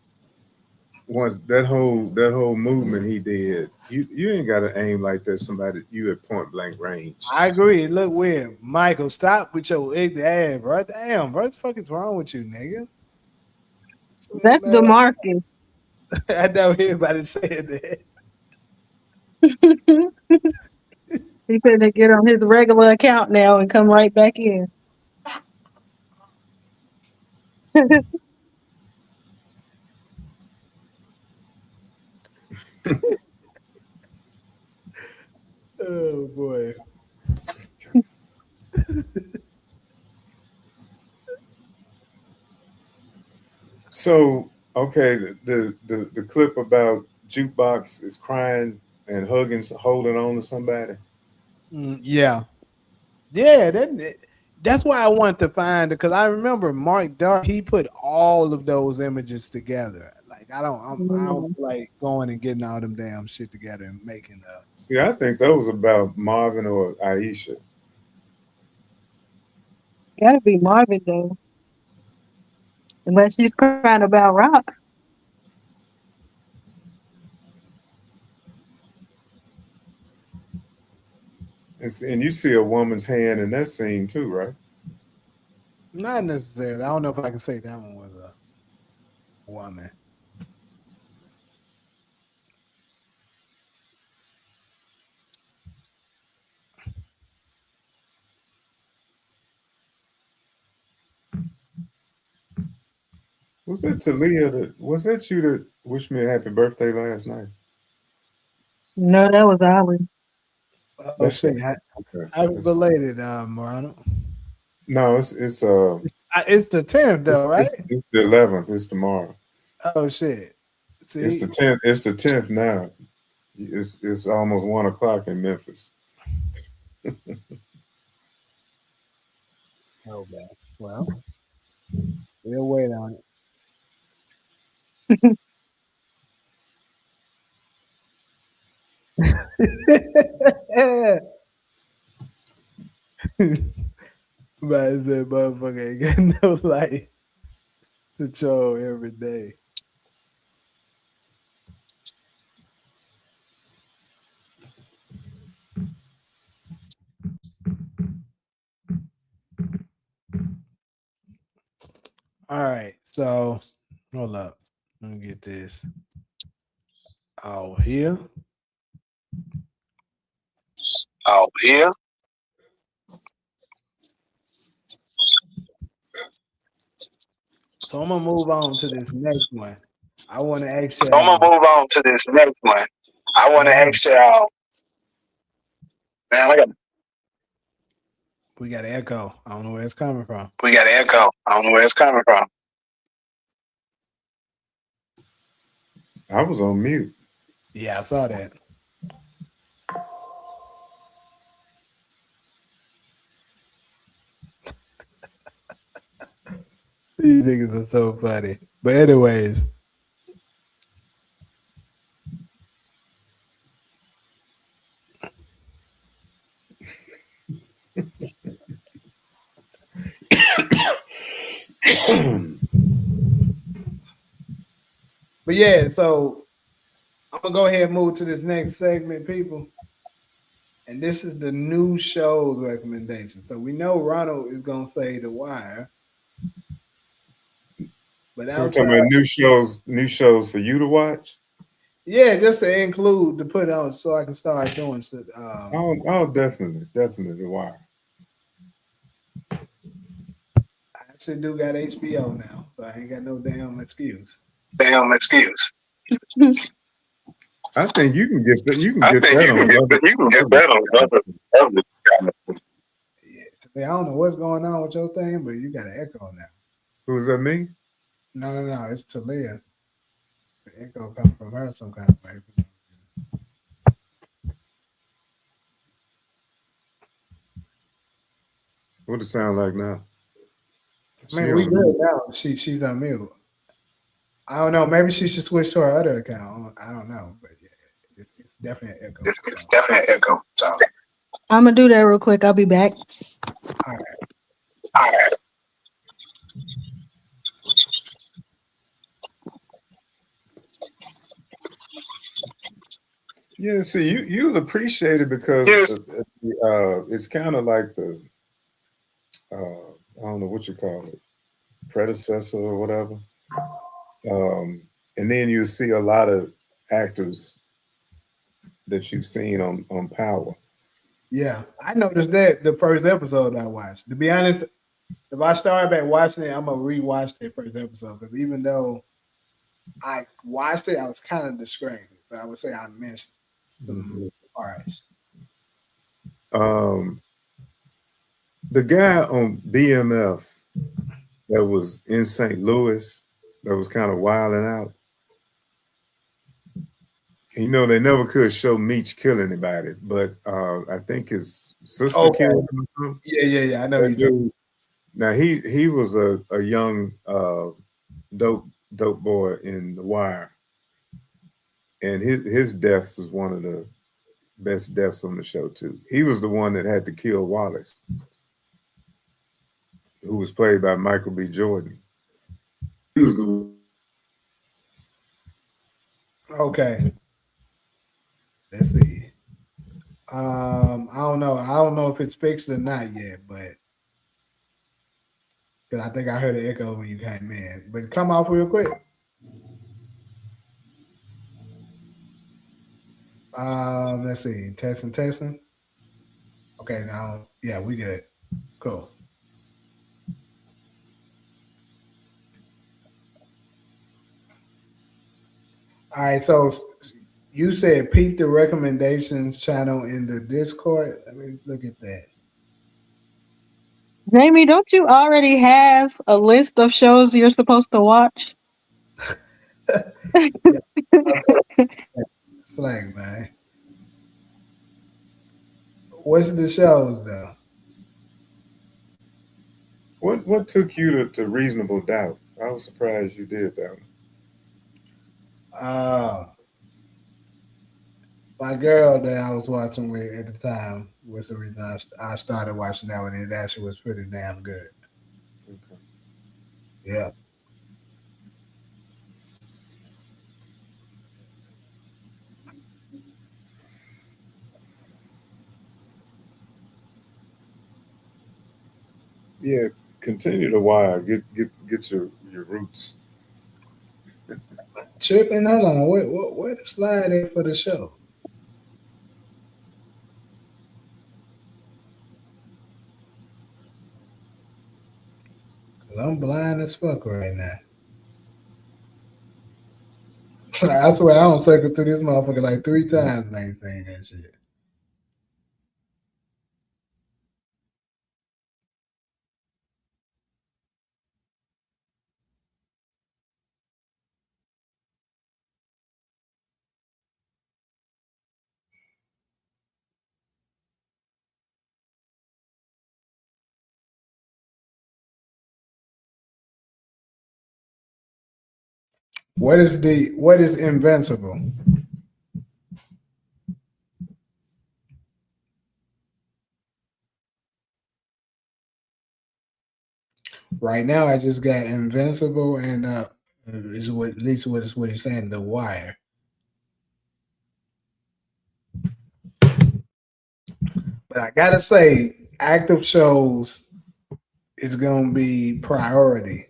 [SPEAKER 1] Once that whole movement he did, you ain't got to aim like that. Somebody you at point blank range.
[SPEAKER 3] I agree. It looked weird. Michael, stop with your ignorant ass, bro. Damn, bro, what the fuck is wrong with you, nigga?
[SPEAKER 8] That's DeMarcus.
[SPEAKER 3] I know everybody said that.
[SPEAKER 8] He finna get on his regular account now and come right back in.
[SPEAKER 3] Oh boy.
[SPEAKER 1] So okay, the clip about Jukebox is crying and hugging, holding on to somebody.
[SPEAKER 3] Yeah. That's why I want to find it, because I remember Mark Dark. He put all of those images together. Like I don't like going and getting all them damn shit together and making up.
[SPEAKER 1] See, I think that was about Marvin or Aisha.
[SPEAKER 8] Gotta be Marvin though. Unless she's crying about Rock.
[SPEAKER 1] And you see a woman's hand in that scene too, right?
[SPEAKER 3] Not necessarily. I don't know if I can say that one was a woman.
[SPEAKER 1] Was that Talia? Was that you that wished me a happy birthday last night?
[SPEAKER 8] No, that was Ollie.
[SPEAKER 3] Oh shit! Happy belated, Morano.
[SPEAKER 1] No, it's
[SPEAKER 3] It's the 10th though, right?
[SPEAKER 1] It's the 11th. It's tomorrow.
[SPEAKER 3] Oh shit! See?
[SPEAKER 1] It's the 10th. It's the 10th now. It's almost 1 o'clock in Memphis.
[SPEAKER 3] Oh man. Well, we'll wait on it. But that motherfucker ain't got no light to troll every day. All right, so hold up. Let me get this out here. So I'm gonna move on to this next one. I want to ask y'all. Man, we got an echo. I don't know where it's coming from.
[SPEAKER 1] I was on mute.
[SPEAKER 3] Yeah, I saw that. These niggas are so funny. But anyways. But yeah, so I'm gonna go ahead and move to this next segment, people. And this is the new shows recommendation. So we know Ronald is gonna say The Wire. But
[SPEAKER 1] So we're talking about new shows for you to watch?
[SPEAKER 3] Yeah, just to include to put on so I can start doing stuff.
[SPEAKER 1] Oh, definitely Wire.
[SPEAKER 3] I actually do got HBO now, so I ain't got no damn excuse.
[SPEAKER 1] I think you can get that. You can
[SPEAKER 3] I
[SPEAKER 1] get
[SPEAKER 3] think
[SPEAKER 1] that
[SPEAKER 3] you can
[SPEAKER 1] on
[SPEAKER 3] get
[SPEAKER 1] other.
[SPEAKER 3] that. You can get that on other. Yeah, today I don't know what's going on with your thing, but you got an echo now.
[SPEAKER 1] Who's that? Me?
[SPEAKER 3] No, it's Talia. The echo comes from her some kind of way.
[SPEAKER 1] What it sound like now?
[SPEAKER 3] I mean, we good now. She's on mute. I don't know. Maybe she should switch to her other account. I don't know, but yeah, it's definitely an echo. It's definitely an echo. So.
[SPEAKER 8] I'm gonna do that real quick. I'll be back.
[SPEAKER 3] All right.
[SPEAKER 1] Yeah, see, you'll appreciate it because it's kind of like the I don't know what you call it, predecessor or whatever. And then you see a lot of actors that you've seen on Power.
[SPEAKER 3] Yeah, I noticed that the first episode I watched. To be honest, if I start back watching it, I'm gonna rewatch that first episode because even though I watched it, I was kind of distracted. So I would say I missed some parts.
[SPEAKER 1] The guy on BMF that was in St. Louis that was kind of wilding out. You know, they never could show Meech kill anybody, but I think his sister killed him or something.
[SPEAKER 3] Yeah. I know you do.
[SPEAKER 1] Now he was a young dope boy in The Wire, and his death was one of the best deaths on the show too. He was the one that had to kill Wallace, who was played by Michael B. Jordan. He was the
[SPEAKER 3] Okay. Let's see. I don't know. I don't know if it's fixed or not yet, but because I think I heard an echo when you came in. But come off real quick. Let's see. Testing. Okay, now yeah, we good. Cool. All right, so you said peep the recommendations channel in the Discord. Let me look at that.
[SPEAKER 8] Jamie, don't you already have a list of shows you're supposed to watch?
[SPEAKER 3] Slack, man. What's the shows though?
[SPEAKER 1] What took you to Reasonable Doubt? I was surprised you did that one.
[SPEAKER 3] My girl that I was watching with at the time was the reason I started watching that one, and it actually was pretty damn good.
[SPEAKER 1] Okay.
[SPEAKER 3] Yeah.
[SPEAKER 1] Yeah, continue to Wire. Get your roots.
[SPEAKER 3] Tripping, hold on. Where the slide at for the show? Cause I'm blind as fuck right now. I swear I don't circle through this motherfucker like 3 times and ain't saying that shit. What is Invincible? Right now, I just got Invincible and is what at least what is what he's saying. The Wire. But I gotta say, active shows is gonna be priority.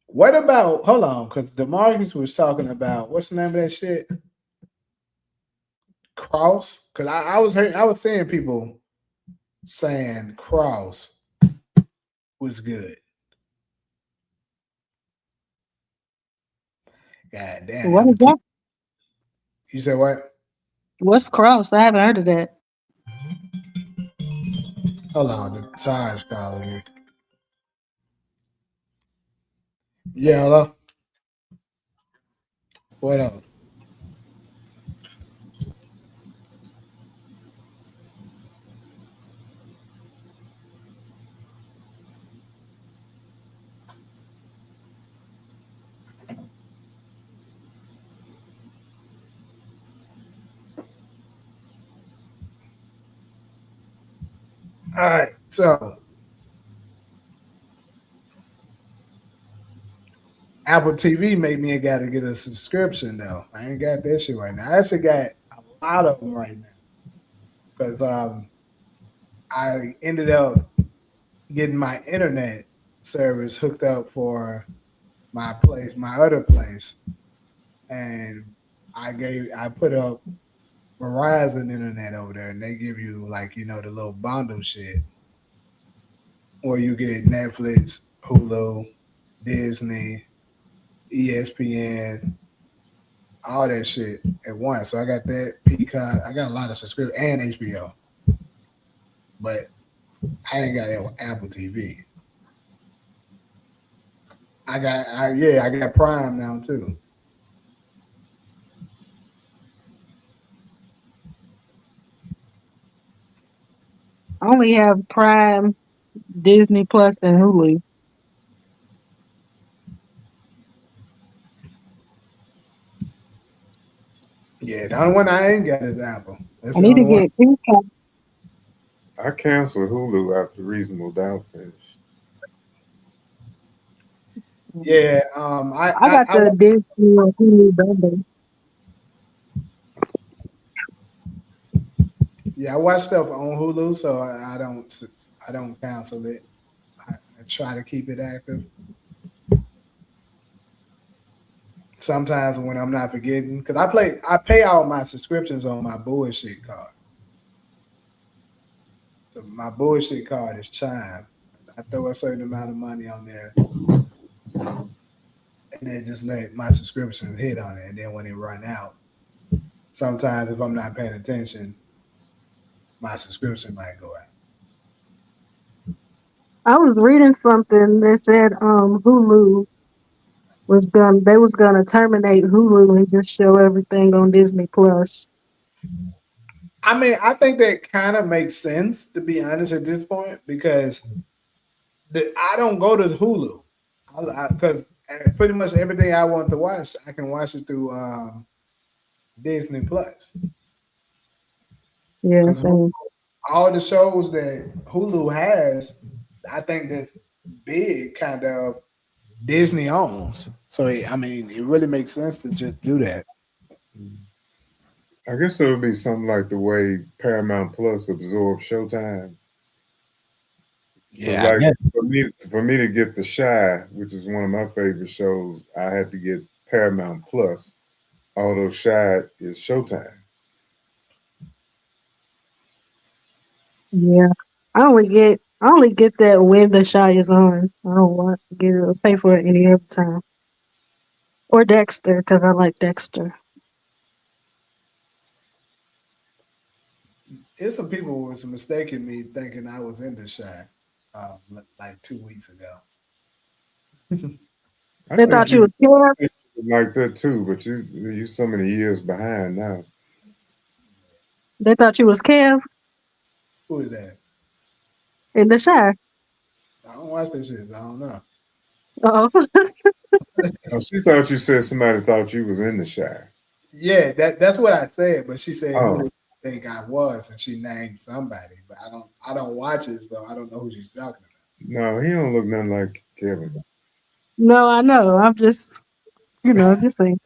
[SPEAKER 3] What about hold on? Because Demarcus was talking about what's the name of that shit? Cross. Because I was seeing people saying Cross was good. God damn.
[SPEAKER 8] What is that?
[SPEAKER 3] You said what?
[SPEAKER 8] What's cross? I haven't heard of that.
[SPEAKER 3] Hold on, the Taj calling me. Yeah, hello. What up? All right, so Apple TV made me got to get a subscription though. I ain't got that shit right now. I actually got a lot of them right now because I ended up getting my internet service hooked up for my other place, and I put up Verizon internet over there, and they give you like the little bundle shit where you get Netflix, Hulu, Disney, ESPN, all that shit at once. So I got that Peacock. I got a lot of subscriptions and HBO, but I ain't got Apple TV. I got Prime now too.
[SPEAKER 8] I only have Prime, Disney Plus, and Hulu.
[SPEAKER 3] Yeah, the only one I ain't got is Apple. That's
[SPEAKER 8] I
[SPEAKER 3] the
[SPEAKER 8] need to
[SPEAKER 3] only one.
[SPEAKER 8] get Peacock.
[SPEAKER 1] I canceled Hulu after Reasonable Doubt finished.
[SPEAKER 3] Yeah,
[SPEAKER 8] I got the Disney and Hulu bundle.
[SPEAKER 3] I watch stuff on Hulu, so I don't cancel it. I try to keep it active. Sometimes when I'm not forgetting, because I pay all my subscriptions on my bullshit card. So my bullshit card is Chime. I throw a certain amount of money on there, and then just let my subscription hit on it. And then when it run out, sometimes if I'm not paying attention, my subscription might go out.
[SPEAKER 8] I was reading something that said Hulu they was gonna terminate Hulu and just show everything on Disney Plus.
[SPEAKER 3] I mean, I think that kind of makes sense to be honest at this point because I don't go to Hulu because pretty much everything I want to watch, I can watch it through Disney Plus.
[SPEAKER 8] Yes, and
[SPEAKER 3] All the shows that Hulu has, I think that's big kind of Disney owns. So I mean, it really makes sense to just do that.
[SPEAKER 1] I guess it would be something like the way Paramount Plus absorbed Showtime.
[SPEAKER 3] Yeah,
[SPEAKER 1] Like for me to get The Shy, which is one of my favorite shows, I had to get Paramount Plus. Although Shy is Showtime.
[SPEAKER 8] yeah, I only get that when the Shy is on. I don't want to get it or pay for it any other time. Or Dexter because I like Dexter.
[SPEAKER 3] There's some people who was mistaking me thinking I was in The Shy like 2 weeks ago.
[SPEAKER 8] They thought you was scared.
[SPEAKER 1] Like that too, but you so many years behind now.
[SPEAKER 8] They thought you was Kev
[SPEAKER 3] Who is that?
[SPEAKER 8] in the Shy.
[SPEAKER 3] I don't don't watch this shit. I don't know.
[SPEAKER 8] Oh,
[SPEAKER 1] Oh, she thought you said somebody thought you was in the Shy.
[SPEAKER 3] Yeah, that's what I said. But she said, "Who do
[SPEAKER 1] Oh,
[SPEAKER 3] you think I was?" And she named somebody. But I don't watch it, so I don't know who she's talking about.
[SPEAKER 1] no, he don't look nothing like Kevin.
[SPEAKER 8] no, I know. I'm just, just saying.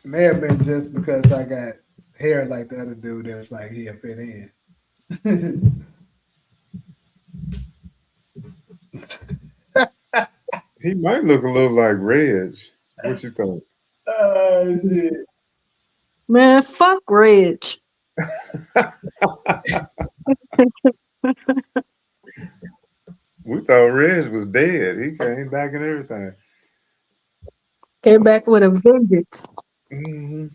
[SPEAKER 3] It may have been just because I got hair like the other dude. That was like he'll fit in.
[SPEAKER 1] He might look a little like Reg. What you think?
[SPEAKER 3] Oh shit!
[SPEAKER 8] Man, fuck Reg.
[SPEAKER 1] We thought Reg was dead. He came back and everything.
[SPEAKER 8] Came back with a vengeance.
[SPEAKER 1] Hmm.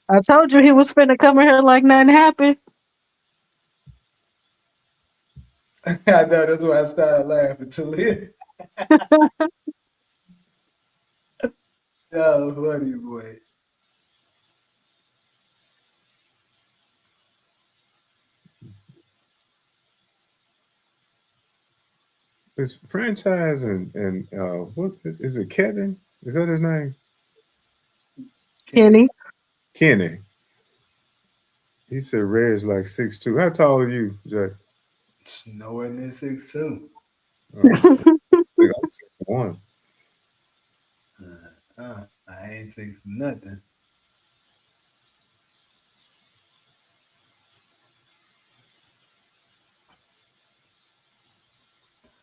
[SPEAKER 8] I told you he was finna come in here like nothing happened.
[SPEAKER 3] I know that's why I started laughing to live. Oh, funny boy.
[SPEAKER 1] His franchise and what is it? Kevin? Is that his name?
[SPEAKER 3] Kenny.
[SPEAKER 8] Kenny.
[SPEAKER 1] Kenny. He said Reg's like 6'2". How tall are you, Jack?
[SPEAKER 3] Nowhere near 6'2".
[SPEAKER 1] Oh, big, I'm 6'1".
[SPEAKER 3] I ain't 6 nothing.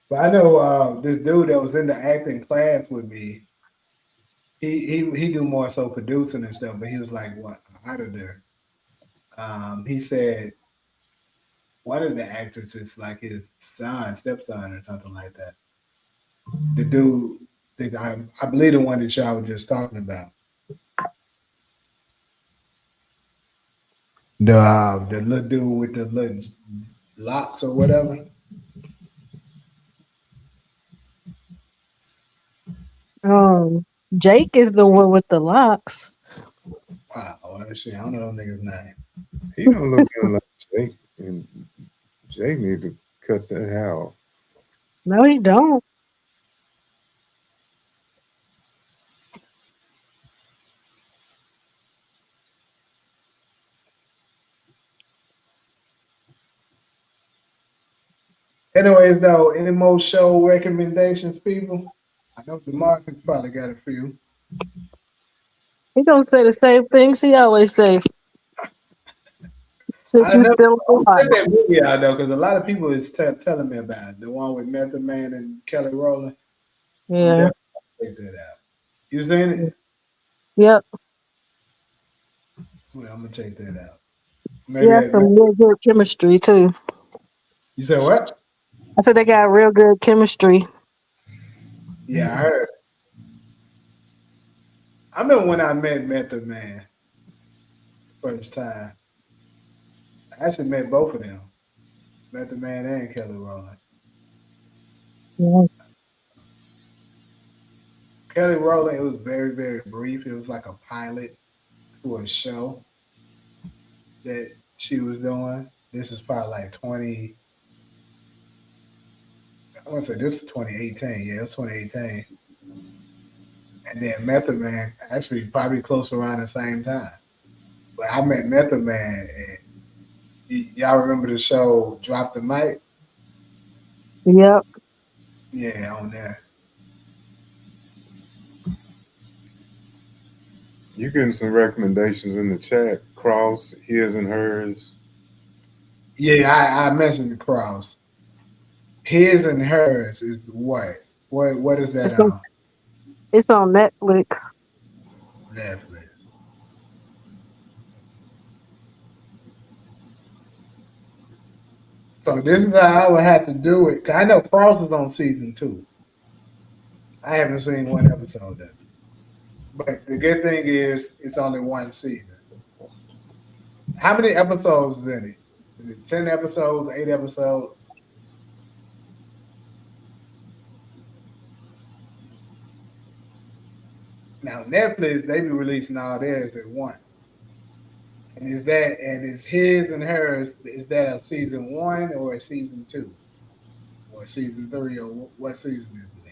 [SPEAKER 3] But I know this dude that was in the acting class with me. He do more so producing and stuff, but he was like what auditor. He said one of the actors is like his stepson, or something like that. The dude, I believe the one that y'all were just talking about. The little dude with the little locks or whatever.
[SPEAKER 8] Um, Jake is the one with the locks.
[SPEAKER 3] Wow, well, shit, I don't know that nigga's name.
[SPEAKER 1] He don't look nothing like Jake, and Jake need to cut that hair off.
[SPEAKER 8] No, he don't.
[SPEAKER 3] Anyways, though, any more show recommendations, people? I know DeMarcus probably got a few.
[SPEAKER 8] He gonna say the same things he always say. Since
[SPEAKER 3] I
[SPEAKER 8] you
[SPEAKER 3] know.
[SPEAKER 8] still
[SPEAKER 3] I'm gonna check
[SPEAKER 8] watch.
[SPEAKER 3] that movie out though, because a lot of people is telling me about it. The one with Method Man and Kelly Rowland. I'm
[SPEAKER 8] Yeah.
[SPEAKER 3] definitely gonna check that out. You seen it?
[SPEAKER 8] Yep.
[SPEAKER 3] Well, I'm gonna check that out.
[SPEAKER 8] He
[SPEAKER 3] Maybe
[SPEAKER 8] has some real good chemistry too.
[SPEAKER 3] you said what?
[SPEAKER 8] I said they got real good chemistry.
[SPEAKER 3] Yeah, I heard. I remember when I met Method Man first time. I actually met both of them, Method Man and Kelly Rowland.
[SPEAKER 8] Yeah.
[SPEAKER 3] Kelly Rowland, it was very, very brief. It was like a pilot to a show that she was doing. This was probably like 20. I want to say this was 2018. Yeah, it was 2018. And then Method Man, actually probably close around the same time. But I met Method Man, and y'all remember the show Drop the Mic?
[SPEAKER 8] Yep.
[SPEAKER 3] Yeah, on there.
[SPEAKER 1] You getting some recommendations in the chat? Cross, his and hers.
[SPEAKER 3] Yeah, I mentioned the cross. His and hers is what? What is that
[SPEAKER 8] It's on,
[SPEAKER 3] on
[SPEAKER 8] it's on Netflix.
[SPEAKER 3] Netflix? So this is how I would have to do it. 'Cause I know Cross is on season 2. I haven't seen one episode of it. But the good thing is it's only one season. How many episodes is in it? Is it 10 episodes, 8 episodes? Now Netflix, they be releasing all theirs at once. And is his and hers, is that a season 1 or a season 2? Or season 3, or what season is it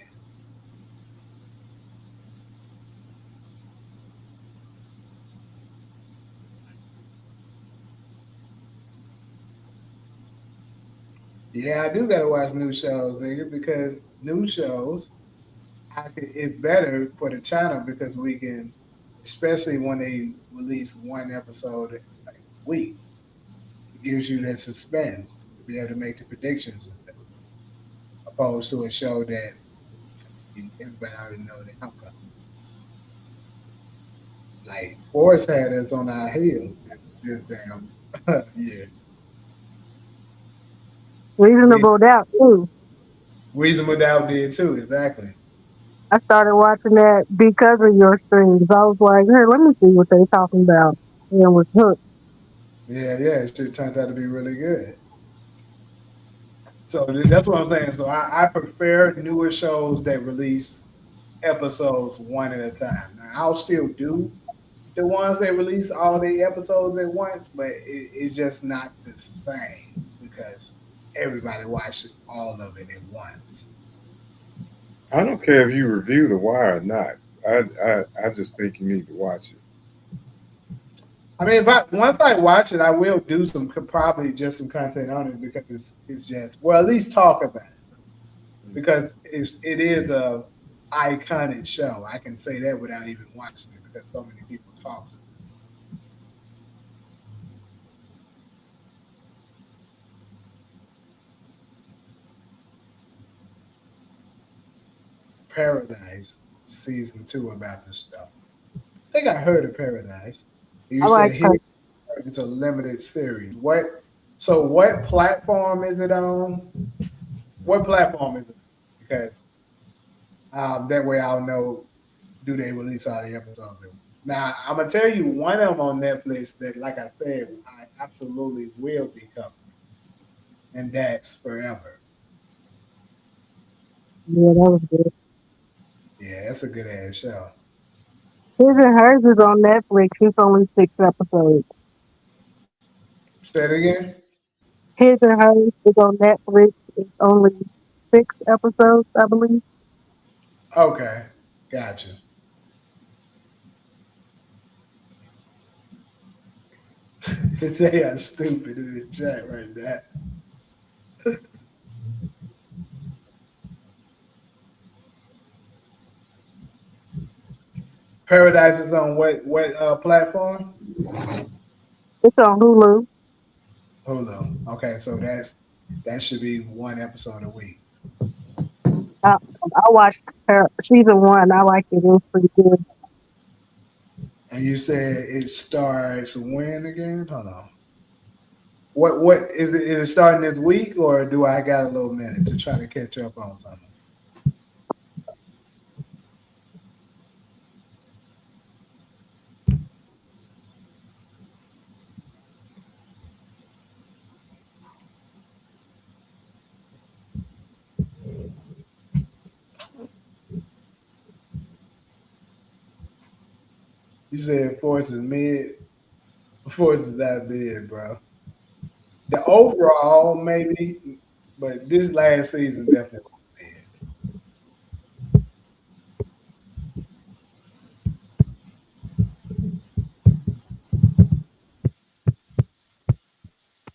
[SPEAKER 3] in? Yeah, I do gotta watch new shows, nigga, because new shows, it's better for the channel because we can, especially when they release one episode like a week, it gives you that suspense to be able to make the predictions and stuff, opposed to a show that everybody already know the outcome. Like Forrest had us on our heels this damn yeah. We
[SPEAKER 8] Reasonable doubt too.
[SPEAKER 3] Reasonable Doubt did too, exactly.
[SPEAKER 8] I started watching that because of your streams. I was like, hey, let me see what they're talking about. And was hooked.
[SPEAKER 3] Yeah, it shit turned out to be really good. So that's what I'm saying. So I prefer newer shows that release episodes one at a time. Now I'll still do the ones that release all the episodes at once, but it's just not the same because everybody watches all of it at once.
[SPEAKER 1] I don't care if you review The Wire or not. I just think you need to watch it.
[SPEAKER 3] I mean, if once I watch it, I will do probably just some content on it because it's just at least talk about it because it is a iconic show. I can say that without even watching it because so many people talk about it. Paradise season 2 about this stuff. I think I heard of Paradise.
[SPEAKER 8] I
[SPEAKER 3] You
[SPEAKER 8] like
[SPEAKER 3] said
[SPEAKER 8] her.
[SPEAKER 3] here it's a limited series. What? So what platform is it on? What platform is it? Because that way I'll know. Do they release all the episodes? Now I'm gonna tell you one of them on Netflix that, like I said, I absolutely will be covering, and that's Forever.
[SPEAKER 8] Yeah, that was good.
[SPEAKER 3] Yeah, that's a good ass show.
[SPEAKER 8] His and Hers is on Netflix. It's only 6 episodes.
[SPEAKER 3] Say it again.
[SPEAKER 8] His and Hers is on Netflix. It's only 6 episodes, I believe.
[SPEAKER 3] Okay, gotcha. They are stupid in the chat right now. Paradise is on what platform?
[SPEAKER 8] It's on Hulu.
[SPEAKER 3] Hulu. Okay, so that should be one episode a week.
[SPEAKER 8] I watched season 1. I liked it. It was pretty good.
[SPEAKER 3] And you said it starts when again? Hold on. What is it? Is it starting this week, or do I got a little minute to try to catch up on something? You said Force is mid. Force is that big, bro. The overall maybe, but this last season definitely mid.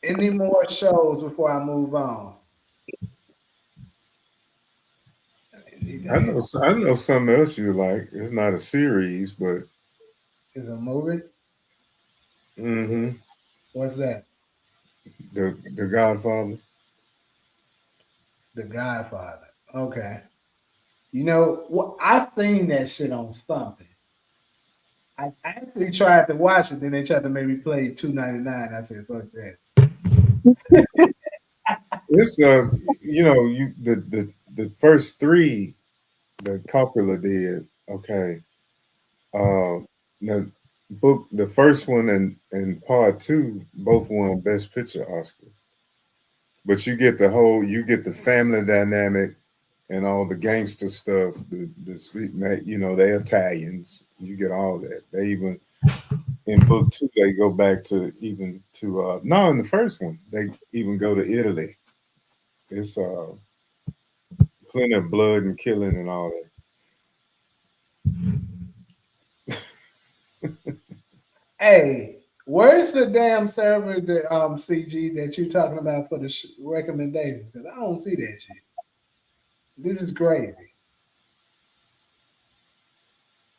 [SPEAKER 3] Any more shows before I move on? Anything
[SPEAKER 1] I know something else you like. It's not a series, but
[SPEAKER 3] is a movie?
[SPEAKER 1] mm-hmm,
[SPEAKER 3] What's that?
[SPEAKER 1] the Godfather.
[SPEAKER 3] The Godfather. Okay. You know what? I seen that shit on something. I actually tried to watch it, then they tried to make me play $2.99. I said, "Fuck that."
[SPEAKER 1] It's you the first three that Coppola did. Okay, the book, the first one and part two both won Best Picture Oscars. But you get the family dynamic and all the gangster stuff. The sweet, they're Italians. You get all that. They even in book 2 they go back to no, in the first one they even go to Italy. It's plenty of blood and killing and all that.
[SPEAKER 3] Hey, where's the damn server, the CG that you're talking about for the recommendations? Because I don't see that shit. This is crazy.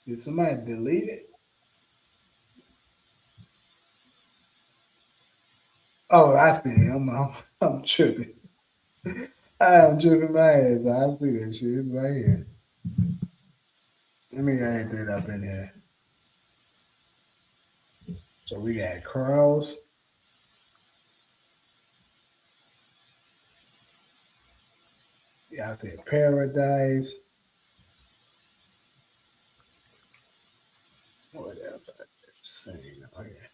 [SPEAKER 3] Did somebody delete it? Oh, I see it. I'm tripping. I'm tripping my ass. I see that shit. It's right here. Let me add that up in here. So we got Cross. Y'all said Paradise. What else I seen on here?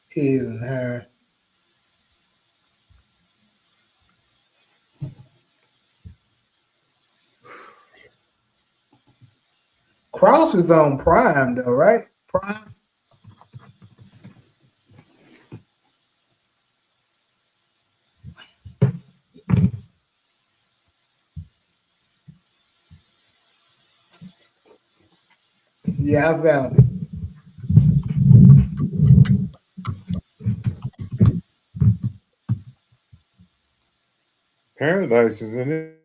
[SPEAKER 3] His and Her. Cross is on Prime though, right? Prime. Yeah, I found it.
[SPEAKER 1] Paradise is in it.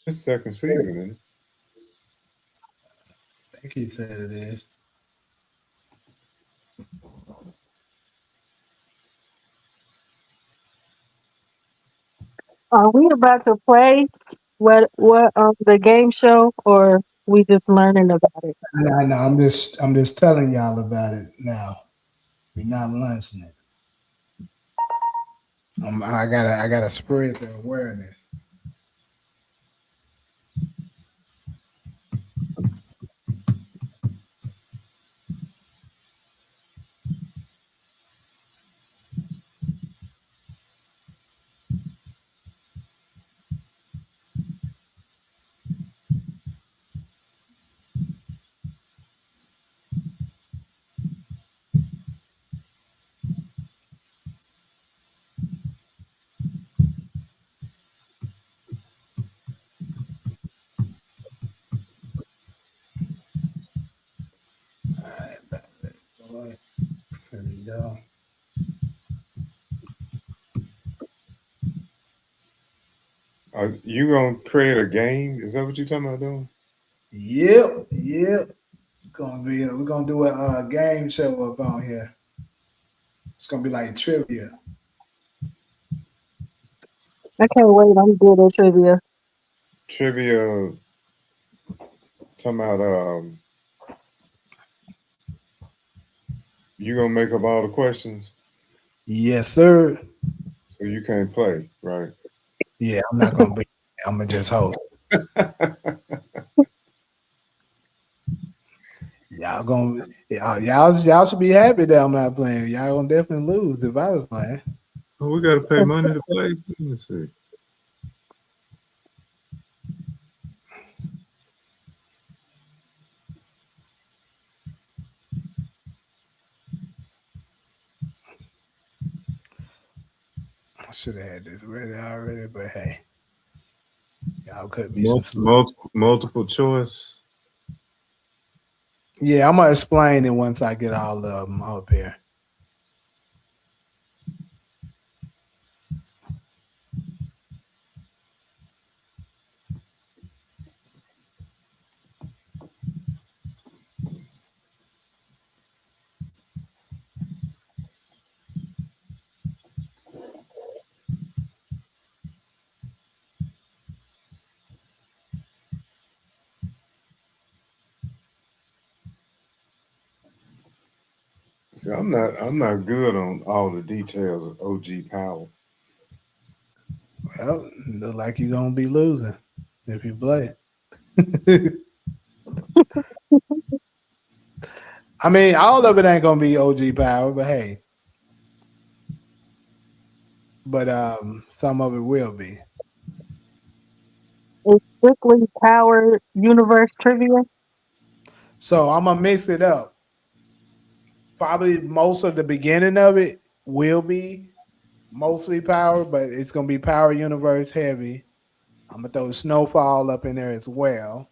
[SPEAKER 1] It's second season, isn't it?
[SPEAKER 3] I think he said it is.
[SPEAKER 8] Are we about to play what the game show, or we just learning about it?
[SPEAKER 3] No, I'm just telling y'all about it now. We're not launching it. I gotta spread the awareness. All right, here we go.
[SPEAKER 1] Are you gonna create a game? Is that what you're talking about doing?
[SPEAKER 3] Yep. We're gonna do a game show up on here. It's gonna be like trivia.
[SPEAKER 8] I can't wait. I'm good at trivia.
[SPEAKER 1] Trivia. Talking about you gonna make up all the questions,
[SPEAKER 3] Yes, sir.
[SPEAKER 1] so you can't play, right?
[SPEAKER 3] Yeah, I'm not gonna be. I'm gonna just host. Y'all should be happy that I'm not playing. Y'all gonna definitely lose if I was playing.
[SPEAKER 1] Oh, we gotta pay money to play. Let me see.
[SPEAKER 3] I should have had this ready already, but hey, y'all cut me some slack.
[SPEAKER 1] Multiple choice.
[SPEAKER 3] Yeah, I'm gonna explain it once I get all of them up here.
[SPEAKER 1] See, I'm not good on all the details of OG Power.
[SPEAKER 3] Well, look like you're gonna be losing if you play. I mean, all of it ain't gonna be OG power, but hey. but some of it will be.
[SPEAKER 8] It's strictly Power Universe trivia.
[SPEAKER 3] So I'm gonna mix it up. Probably most of the beginning of it will be mostly power, but it's gonna be Power Universe heavy. I'm gonna throw Snowfall up in there as well.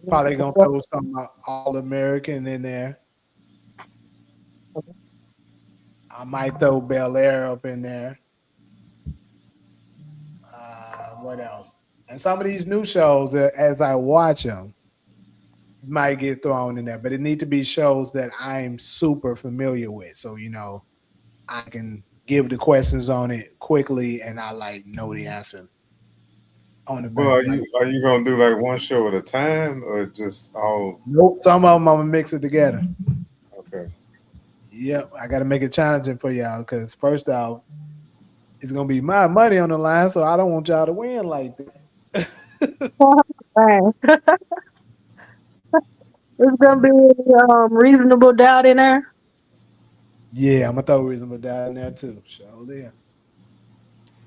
[SPEAKER 3] Probably gonna throw some All American in there. I might throw Bel Air up in there. What else? And some of these new shows, as I watch them, might get thrown in there, but it need to be shows that I'm super familiar with. So I can give the questions on it quickly, and I like know the answer on the
[SPEAKER 1] Well,
[SPEAKER 3] back. Like,
[SPEAKER 1] are you gonna do like one show at a time or just all?
[SPEAKER 3] nope, some of them I'm gonna mix it together.
[SPEAKER 1] Okay.
[SPEAKER 3] Yep, I got to make it challenging for y'all because first off, it's gonna be my money on the line, so I don't want y'all to win like that.
[SPEAKER 8] Right. It's gonna be reasonable doubt in there.
[SPEAKER 3] Yeah, I'm gonna throw Reasonable Doubt in there too. Sure, yeah.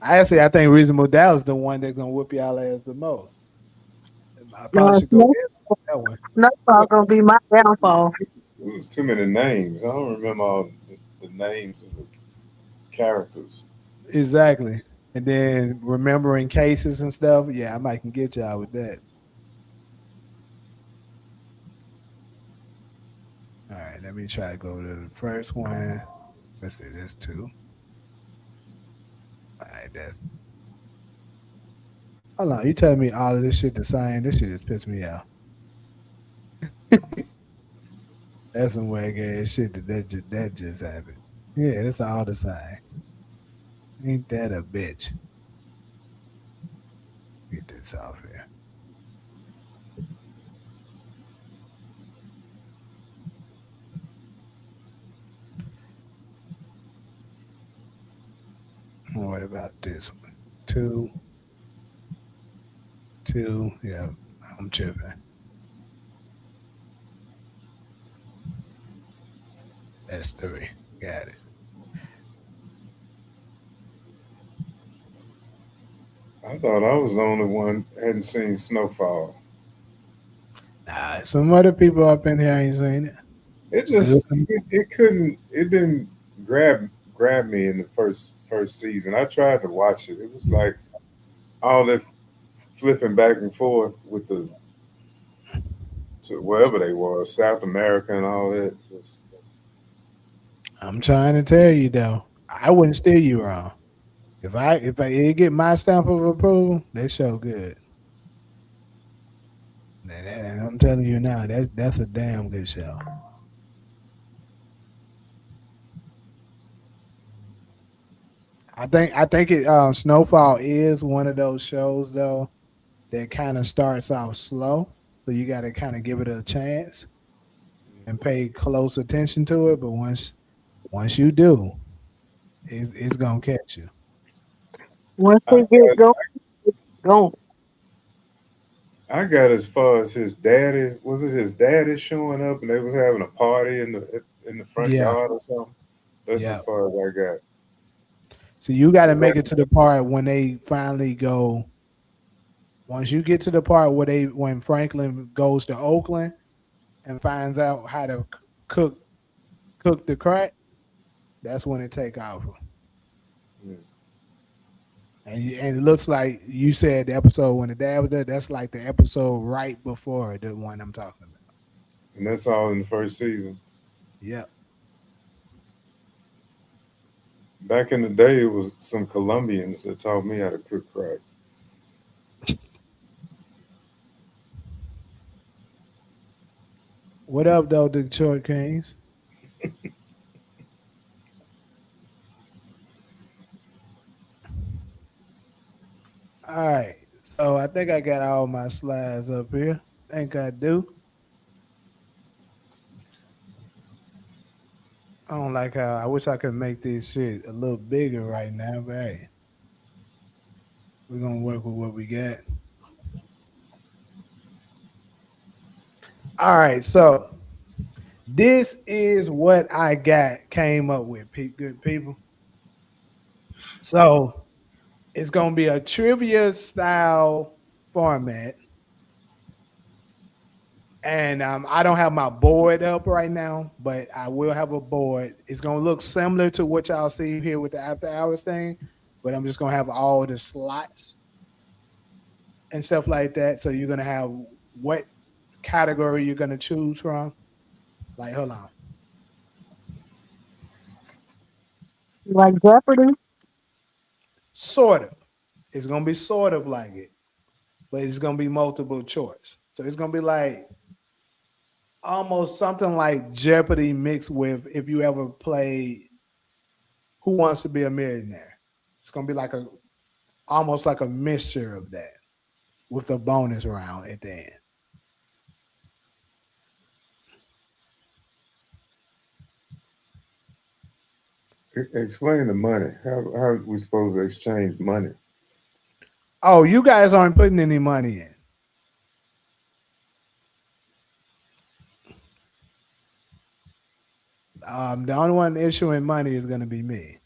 [SPEAKER 3] I think Reasonable Doubt is the one that's gonna whoop y'all ass the most. I probably should go in on that one.
[SPEAKER 8] Snowfall gonna be my downfall.
[SPEAKER 1] It was too many names. I don't remember all the names of the characters.
[SPEAKER 3] Exactly. And then remembering cases and stuff. Yeah, I might can get y'all with that. All right, let me try to go to the first one. Let's see, there's two. All right, that's. Hold on, you telling me all of this shit the same? This shit just pissed me off. That's some wag ass shit that just happened. Yeah, that's all the same. Ain't that a bitch? Get this off here. What about this one? Two. Yeah, I'm tripping. That's three. Got it.
[SPEAKER 1] I thought I was the only one hadn't seen Snowfall.
[SPEAKER 3] Nah, some other people up in here ain't seen it.
[SPEAKER 1] It just it didn't grab me in the first season. I tried to watch it. It was like all that flipping back and forth with the to wherever they were, South America and all that.
[SPEAKER 3] I'm trying to tell you though, I wouldn't steer you wrong. If I get my stamp of approval, they show good. And I'm telling you now, that's a damn good show. I think it Snowfall is one of those shows though that kind of starts off slow, so you got to kind of give it a chance and pay close attention to it. But once you do, it's gonna catch you.
[SPEAKER 8] Once
[SPEAKER 1] I
[SPEAKER 8] they get going.
[SPEAKER 1] I got as far as his daddy. Was it his daddy showing up and they was having a party in the front
[SPEAKER 3] Yeah,
[SPEAKER 1] yard or something? That's
[SPEAKER 3] yeah.
[SPEAKER 1] as far as I got.
[SPEAKER 3] So you got to
[SPEAKER 1] Was that
[SPEAKER 3] make it to the part when they finally go. Once you get to the part where when Franklin goes to Oakland and finds out how to cook the crack, that's when it take off.
[SPEAKER 1] yeah.
[SPEAKER 3] And it looks like you said the episode when the dad was there. That's like the episode right before the one I'm talking about.
[SPEAKER 1] And that's all in the first season.
[SPEAKER 3] Yep.
[SPEAKER 1] Back in the day, it was some Colombians that taught me how to cook crack.
[SPEAKER 3] What up, though, Detroit Kings? All right. So I think I got all my slides up here. Think I do. I don't like how I wish I could make this shit a little bigger right now, but hey, we're gonna work with what we got. All right, so this is what I came up with, good people. So it's gonna be a trivia style format. And I don't have my board up right now, but I will have a board. It's gonna look similar to what y'all see here with the after hours thing, but I'm just gonna have all the slots and stuff like that. So you're gonna have what category you're gonna choose from. Like, hold on.
[SPEAKER 8] Like Jeopardy.
[SPEAKER 3] Sort of. It's gonna be sort of like it, but it's gonna be multiple choice. So it's gonna be like almost something like Jeopardy mixed with if you ever played Who Wants to Be a Millionaire. It's gonna be like a almost like a mixture of that with a bonus round at the end.
[SPEAKER 1] Explain the money. How are we supposed to exchange money?
[SPEAKER 3] Oh, you guys aren't putting any money in. The only one issuing money is going to be me.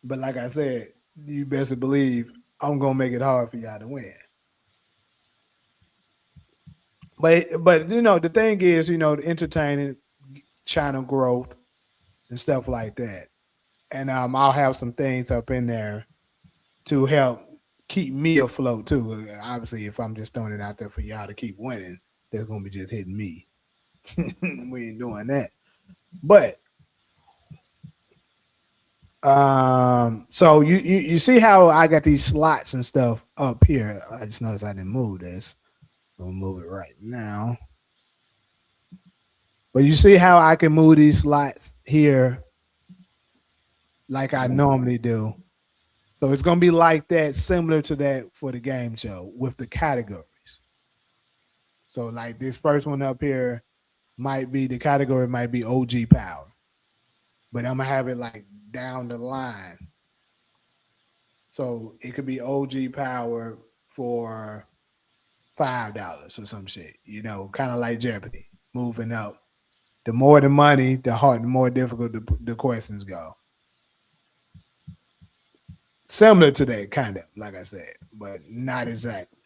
[SPEAKER 3] But like I said, you best believe I'm going to make it hard for y'all to win. But the thing is, the entertaining channel growth and stuff like that. And I'll have some things up in there to help keep me afloat too. Obviously, if I'm just throwing it out there for y'all to keep winning, that's going to be just hitting me. We ain't doing that. But so you see how I got these slots and stuff up here. I just noticed I didn't move this. I'm gonna move it right now. But you see how I can move these slots here like I normally do. So it's gonna be like that, similar to that for the game show with the categories. So like this first one up here the category might be OG power. But I'm gonna have it like down the line. So it could be OG power for $5 or some shit, kind of like Jeopardy, moving up. The more the money, the more difficult the questions go. Similar to that, kind of, like I said, but not exactly.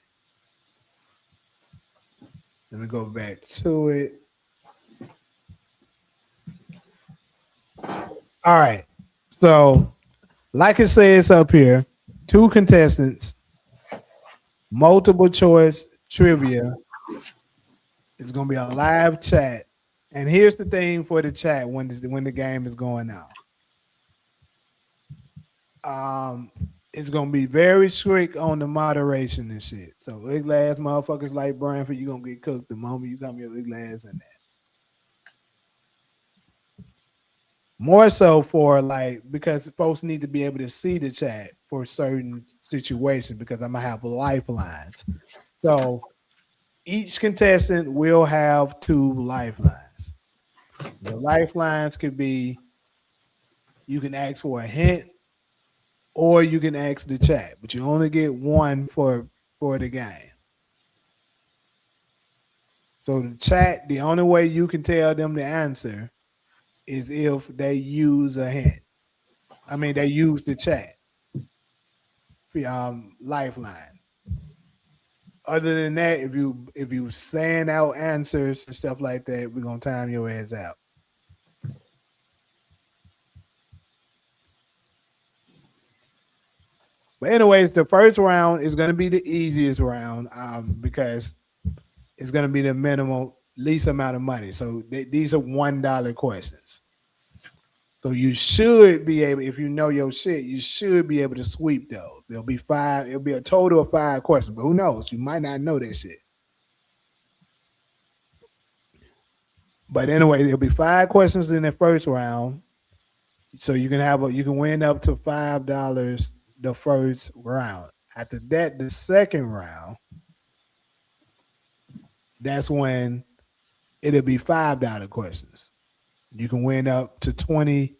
[SPEAKER 3] Let me go back to it. All right. So, like it says up here, 2 contestants, multiple choice trivia. It's going to be a live chat. And here's the thing for the chat when the game is going on. It's going to be very strict on the moderation and shit. So, ugly ass motherfuckers like Branford, you're going to get cooked the moment you come your ugly ass in there. More so for because folks need to be able to see the chat for certain situations because I'm going to have lifelines. So each contestant will have 2 lifelines. The lifelines could be you can ask for a hint or you can ask the chat, but you only get 1 for the game. So the chat, the only way you can tell them the answer is if they use a hint. I mean, they use the chat for lifeline. Other than that, if you saying out answers and stuff like that, we're gonna time your ass out. But anyways, the first round is gonna be the easiest round because it's gonna be the minimal least amount of money. So these are $1 questions. So you should be able, if you know your shit, you should be able to sweep those. There'll be 5. It'll be a total of 5 questions, but who knows? You might not know that shit. But anyway, there'll be 5 questions in the first round. So you can win up to $5 the first round. After that, the second round, that's when it'll be $5 questions. You can win up to 25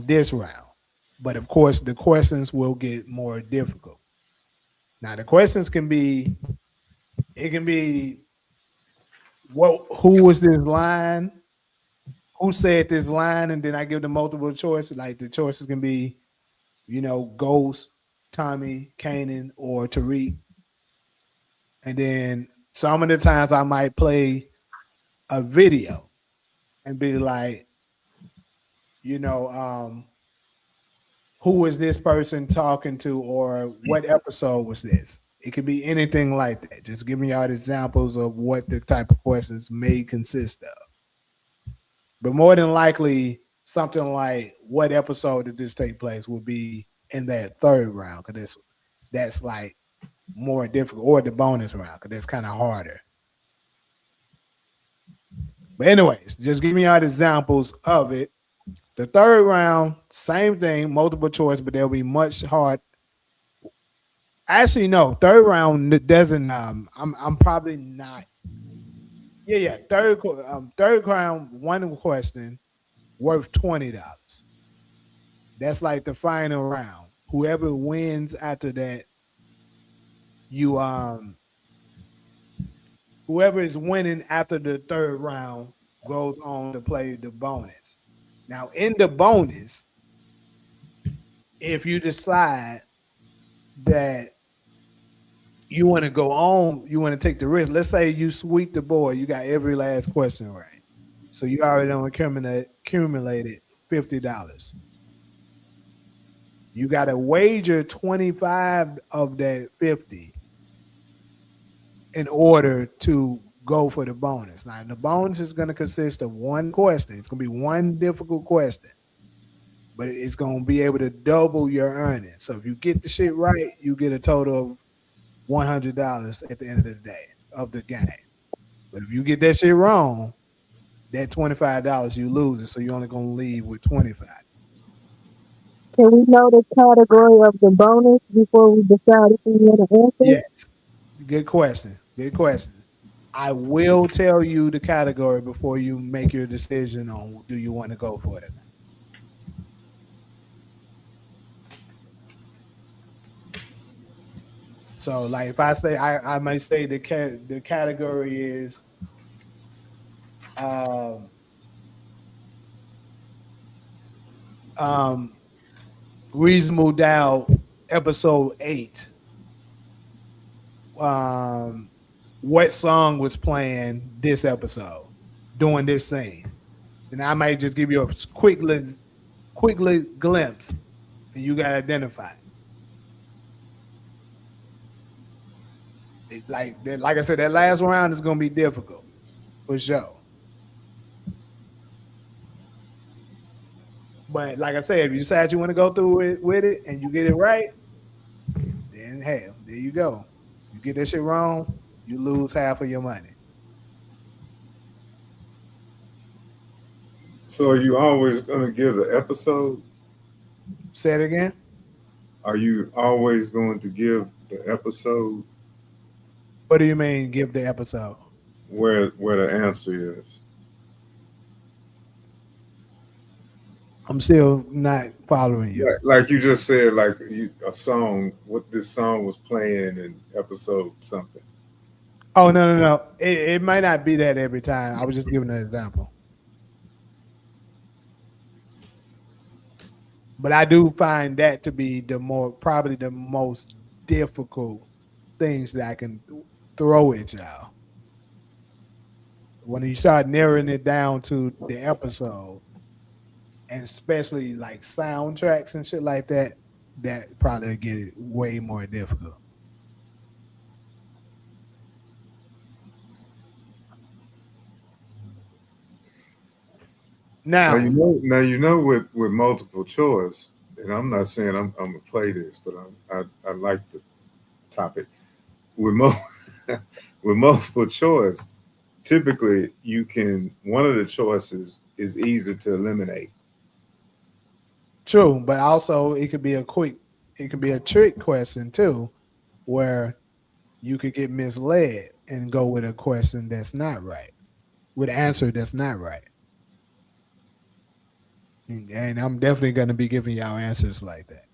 [SPEAKER 3] this round. But of course, the questions will get more difficult. Now, the questions can be who was this line? who said this line, and then I give the multiple choice. Like the choices can be, Ghost, Tommy, Kanan, or Tariq. And then some of the times I might play a video and be like, you know, who is this person talking to, or what episode was this? It could be anything like that. Just give me all the examples of what the type of questions may consist of. But more than likely, something like what episode did this take place will be in that third round, because that's like more difficult, or the bonus round, because that's kind of harder. But anyways, just give me all the examples of it. The third round, same thing, multiple choice, but there'll be much hard. Actually, no, third round doesn't. I'm probably not. Yeah. Third round, one question worth $20. That's like the final round. Whoever wins after that, you whoever is winning after the third round goes on to play the bonus. Now, in the bonus, if you decide that you want to go on, you want to take the risk. Let's say you sweep the board, you got every last question right. So you already accumulated $50. You got to wager 25 of that 50 in order to go for the bonus. Now, the bonus is going to consist of one question. It's going to be one difficult question, but it's going to be able to double your earnings. So if you get the shit right, you get a total of $100 at the end of the day of the game. But if you get that shit wrong, that $25 you lose it. So you're only going to leave with 25.
[SPEAKER 8] Can we know the category of the bonus before we decide if we want to answer?
[SPEAKER 3] Yes. Good question. Good question. I will tell you the category before you make your decision on do you want to go for it. So, like, if I say, I might say the category is Reasonable Doubt episode 8. What song was playing this episode doing this scene? And I might just give you a quick glimpse, and you gotta identify it. Like I said, that last round is gonna be difficult for sure. But like I said, if you decide you want to go through it with it and you get it right, then hell, there you go. You get that shit wrong, you lose half of your money.
[SPEAKER 1] So are you always going to give the episode?
[SPEAKER 3] Say it again.
[SPEAKER 1] Are you always going to give the episode?
[SPEAKER 3] What do you mean give the episode?
[SPEAKER 1] Where the answer is?
[SPEAKER 3] I'm still not following you.
[SPEAKER 1] Like you just said, like a song, what this song was playing in episode something.
[SPEAKER 3] Oh, no. It might not be that every time. I was just giving an example. But I do find that to be probably the most difficult things that I can throw at y'all. When you start narrowing it down to the episode, and especially like soundtracks and shit like that, that probably get it way more difficult. Now
[SPEAKER 1] you know with multiple choice, and I'm not saying I'm gonna play this, but I like the topic with with multiple choice. Typically, one of the choices is easy to eliminate.
[SPEAKER 3] true, but also it could be a trick question too, where you could get misled and go with a question that's not right, with an answer that's not right. And I'm definitely going to be giving y'all answers like that.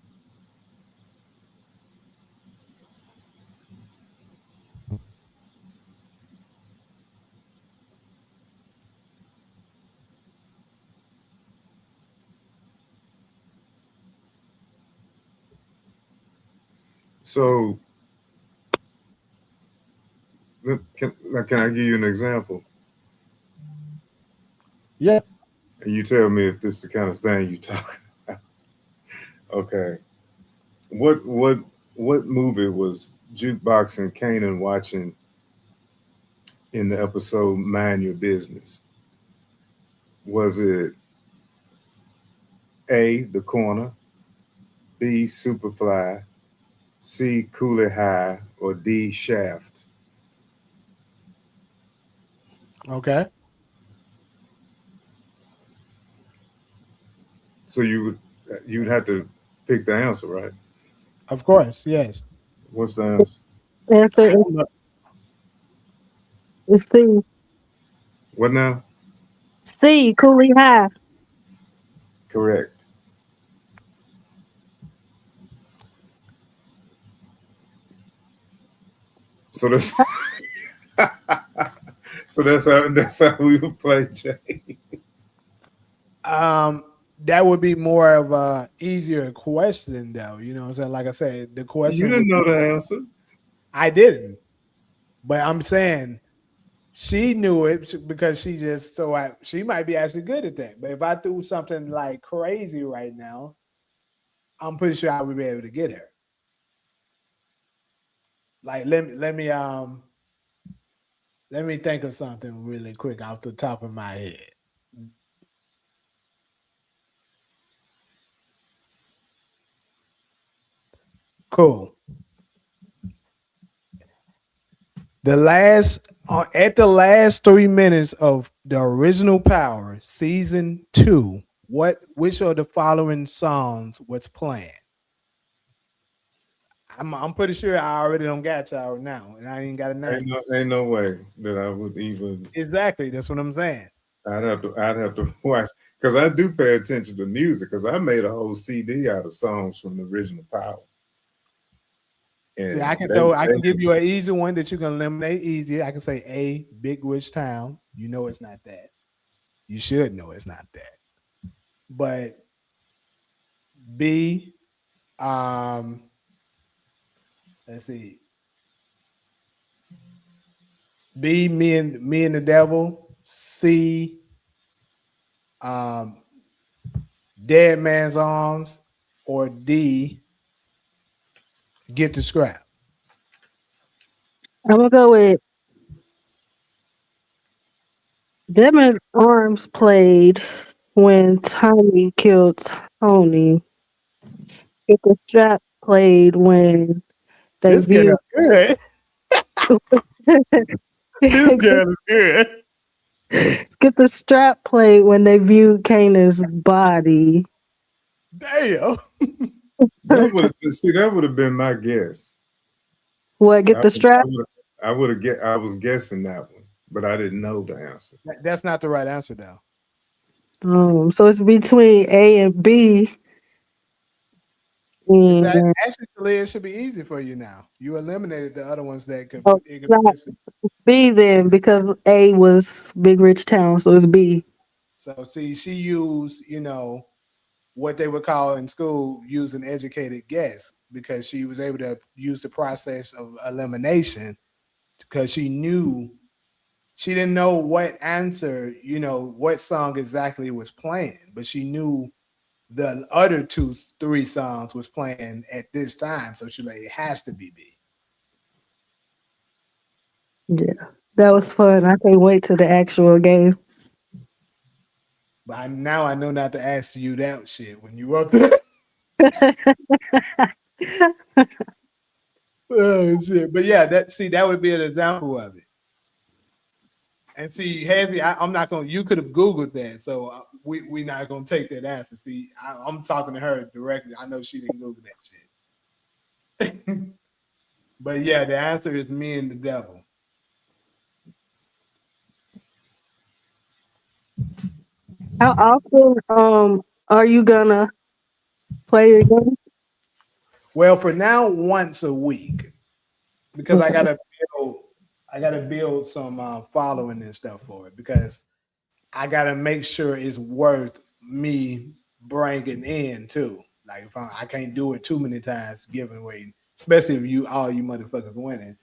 [SPEAKER 1] So can I give you an example?
[SPEAKER 3] Yeah.
[SPEAKER 1] And you tell me if this is the kind of thing you talking about. Okay. What movie was Jukebox and Kanan watching in the episode Mind Your Business? Was it A, The Corner, B, Superfly, C, Cooley High, or D, Shaft?
[SPEAKER 3] Okay.
[SPEAKER 1] So you'd have to pick the answer, right?
[SPEAKER 3] Of course. Yes.
[SPEAKER 1] What's the answer?
[SPEAKER 8] Answer
[SPEAKER 3] I don't know.
[SPEAKER 8] is C.
[SPEAKER 1] What now?
[SPEAKER 8] C. Cooley High.
[SPEAKER 1] Correct. So that's so that's how we would play, Jay.
[SPEAKER 3] That would be more of a easier question, though. You know what I'm saying? Like I said, the
[SPEAKER 1] You
[SPEAKER 3] question
[SPEAKER 1] didn't
[SPEAKER 3] would
[SPEAKER 1] know
[SPEAKER 3] be,
[SPEAKER 1] the answer.
[SPEAKER 3] I didn't, but I'm saying she knew it because she just she might be actually good at that. But if I threw something like crazy right now, I'm pretty sure I would be able to get her. Like let me think of something really quick off the top of my head. Cool. At the last 3 minutes of the original Power season 2, which of the following songs was playing? I'm pretty sure I already don't got y'all now, and I ain't got a name.
[SPEAKER 1] Ain't no way that I would even.
[SPEAKER 3] Exactly, that's what I'm saying.
[SPEAKER 1] I'd have to watch because I do pay attention to music because I made a whole CD out of songs from the original Power.
[SPEAKER 3] See,
[SPEAKER 1] And
[SPEAKER 3] I can give you an easy one that you can eliminate easy. I can say A, Big Rich Town. You know it's not that. You should know it's not that. But B, let's see. B, me and the devil. C, um, Dead Man's Arms, or D, Get the Scrap.
[SPEAKER 8] I'm gonna go with Demon's Arms played when Tommy killed Tony. If the strap played when they
[SPEAKER 3] This girl
[SPEAKER 8] viewed
[SPEAKER 3] good. This girl is good.
[SPEAKER 8] get the strap played when they viewed Kanan's body.
[SPEAKER 3] Damn.
[SPEAKER 1] that would have been my guess.
[SPEAKER 8] What get
[SPEAKER 1] I
[SPEAKER 8] the
[SPEAKER 1] would
[SPEAKER 8] strap?
[SPEAKER 1] I would have get I was guessing that one, but I didn't know the answer.
[SPEAKER 3] That's not the right answer, though.
[SPEAKER 8] So it's between A and B.
[SPEAKER 3] Is that
[SPEAKER 8] And
[SPEAKER 3] actually it should be easy for you now. You eliminated the other ones that could
[SPEAKER 8] oh,
[SPEAKER 3] it
[SPEAKER 8] right.
[SPEAKER 3] could
[SPEAKER 8] B then because A was Big Rich Town, so it's B.
[SPEAKER 3] So see, she used, what they would call in school use an educated guess because she was able to use the process of elimination because she didn't know what answer, what song exactly was playing, but she knew the other three songs was playing at this time. So she like, it has to be B.
[SPEAKER 8] Yeah, that was fun. I can't wait to the actual game.
[SPEAKER 3] But now I know not to ask you that shit when you wrote that. Oh shit! But yeah, that would be an example of it. And see, Hazy, I'm not gonna. You could have Googled that, so we not gonna take that answer. See, I'm talking to her directly. I know she didn't Google that shit. But yeah, the answer is me and the devil.
[SPEAKER 8] How often are you gonna play again?
[SPEAKER 3] Well, for now, once a week because I gotta build some following and stuff for it because I gotta make sure it's worth me bringing in too. Like if I can't do it too many times, giving away especially if all you motherfuckers winning.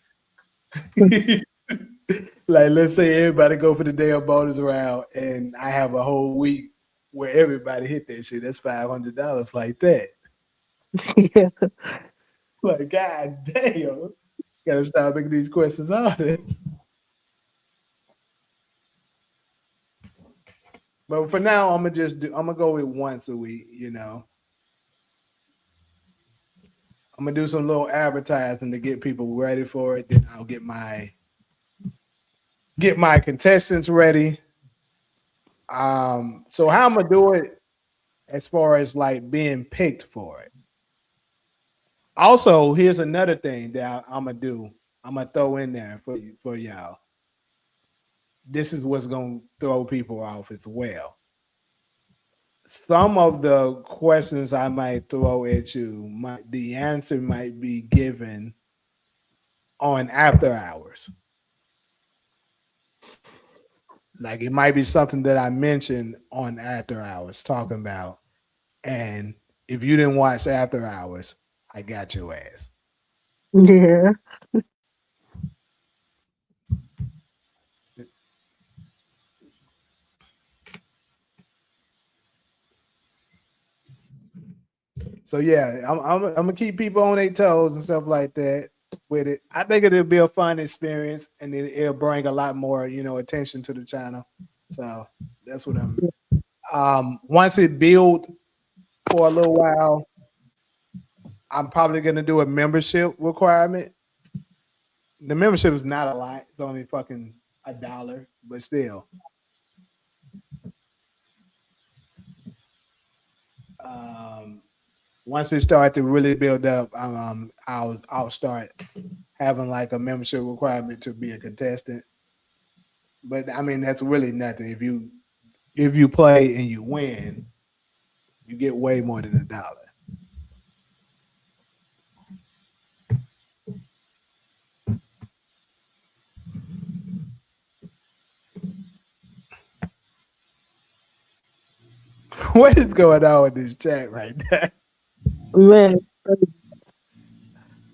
[SPEAKER 3] Like, let's say everybody go for the damn bonus round, and I have a whole week where everybody hit that shit. That's $500 like that.
[SPEAKER 8] Yeah.
[SPEAKER 3] Like, god damn, gotta stop making these questions harder. But for now, I'm gonna go with once a week. I'm gonna do some little advertising to get people ready for it. Then I'll get my contestants ready. So how I'm gonna do it as far as like being picked for it. Also, here's another thing that I'm gonna do. I'm gonna throw in there for y'all. This is what's gonna throw people off as well. Some of the questions I might throw at you, the answer might be given on after hours. Like it might be something that I mentioned on after hours talking about. And if you didn't watch after hours, I got your ass.
[SPEAKER 8] Yeah.
[SPEAKER 3] So yeah, I'm gonna keep people on their toes and stuff like that with it. I think it'll be a fun experience, and it'll bring a lot more, attention to the channel. So that's what I'm. Once it builds for a little while, I'm probably gonna do a membership requirement. The membership is not a lot; it's only fucking $1, but still. Once it starts to really build up, I'll start having like a membership requirement to be a contestant. But I mean, that's really nothing. If you play and you win, you get way more than $1. What is going on with this chat right now?
[SPEAKER 8] Man,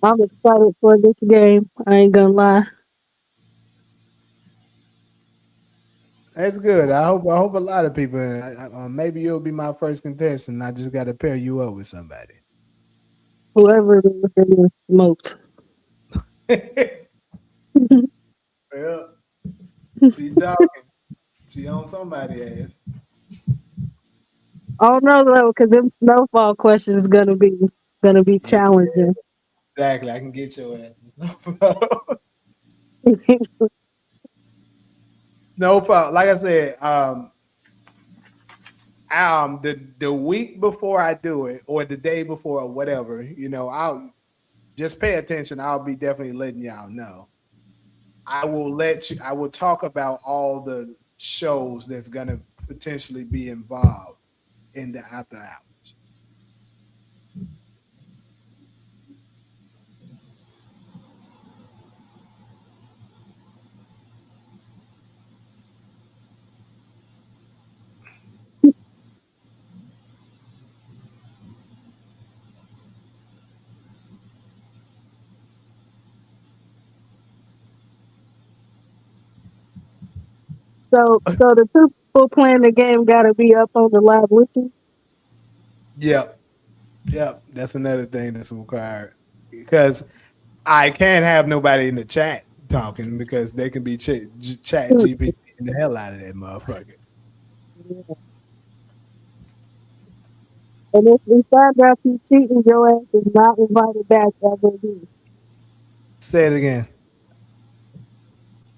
[SPEAKER 8] I'm excited for this game. I ain't gonna lie.
[SPEAKER 3] That's good. I hope a lot of people. Maybe you'll be my first contestant. I just got to pair you up with somebody.
[SPEAKER 8] Whoever it is that is smoked.
[SPEAKER 3] Well, she talking. She on somebody ass.
[SPEAKER 8] I don't know though, because them snowfall questions gonna be challenging.
[SPEAKER 3] Exactly. I can get your ass. No problem. Like I said, the week before I do it, or the day before, or whatever, I'll just pay attention. I'll be definitely letting y'all know. I will talk about all the shows that's gonna potentially be involved in the after hours.
[SPEAKER 8] So the two people playing the game gotta be up on the live with you.
[SPEAKER 3] Yep. That's another thing that's required because I can't have nobody in the chat talking because they can be chat GPT the hell out of that motherfucker.
[SPEAKER 8] Yeah. And if we find out you cheating, your ass is not invited back ever again.
[SPEAKER 3] Say it again.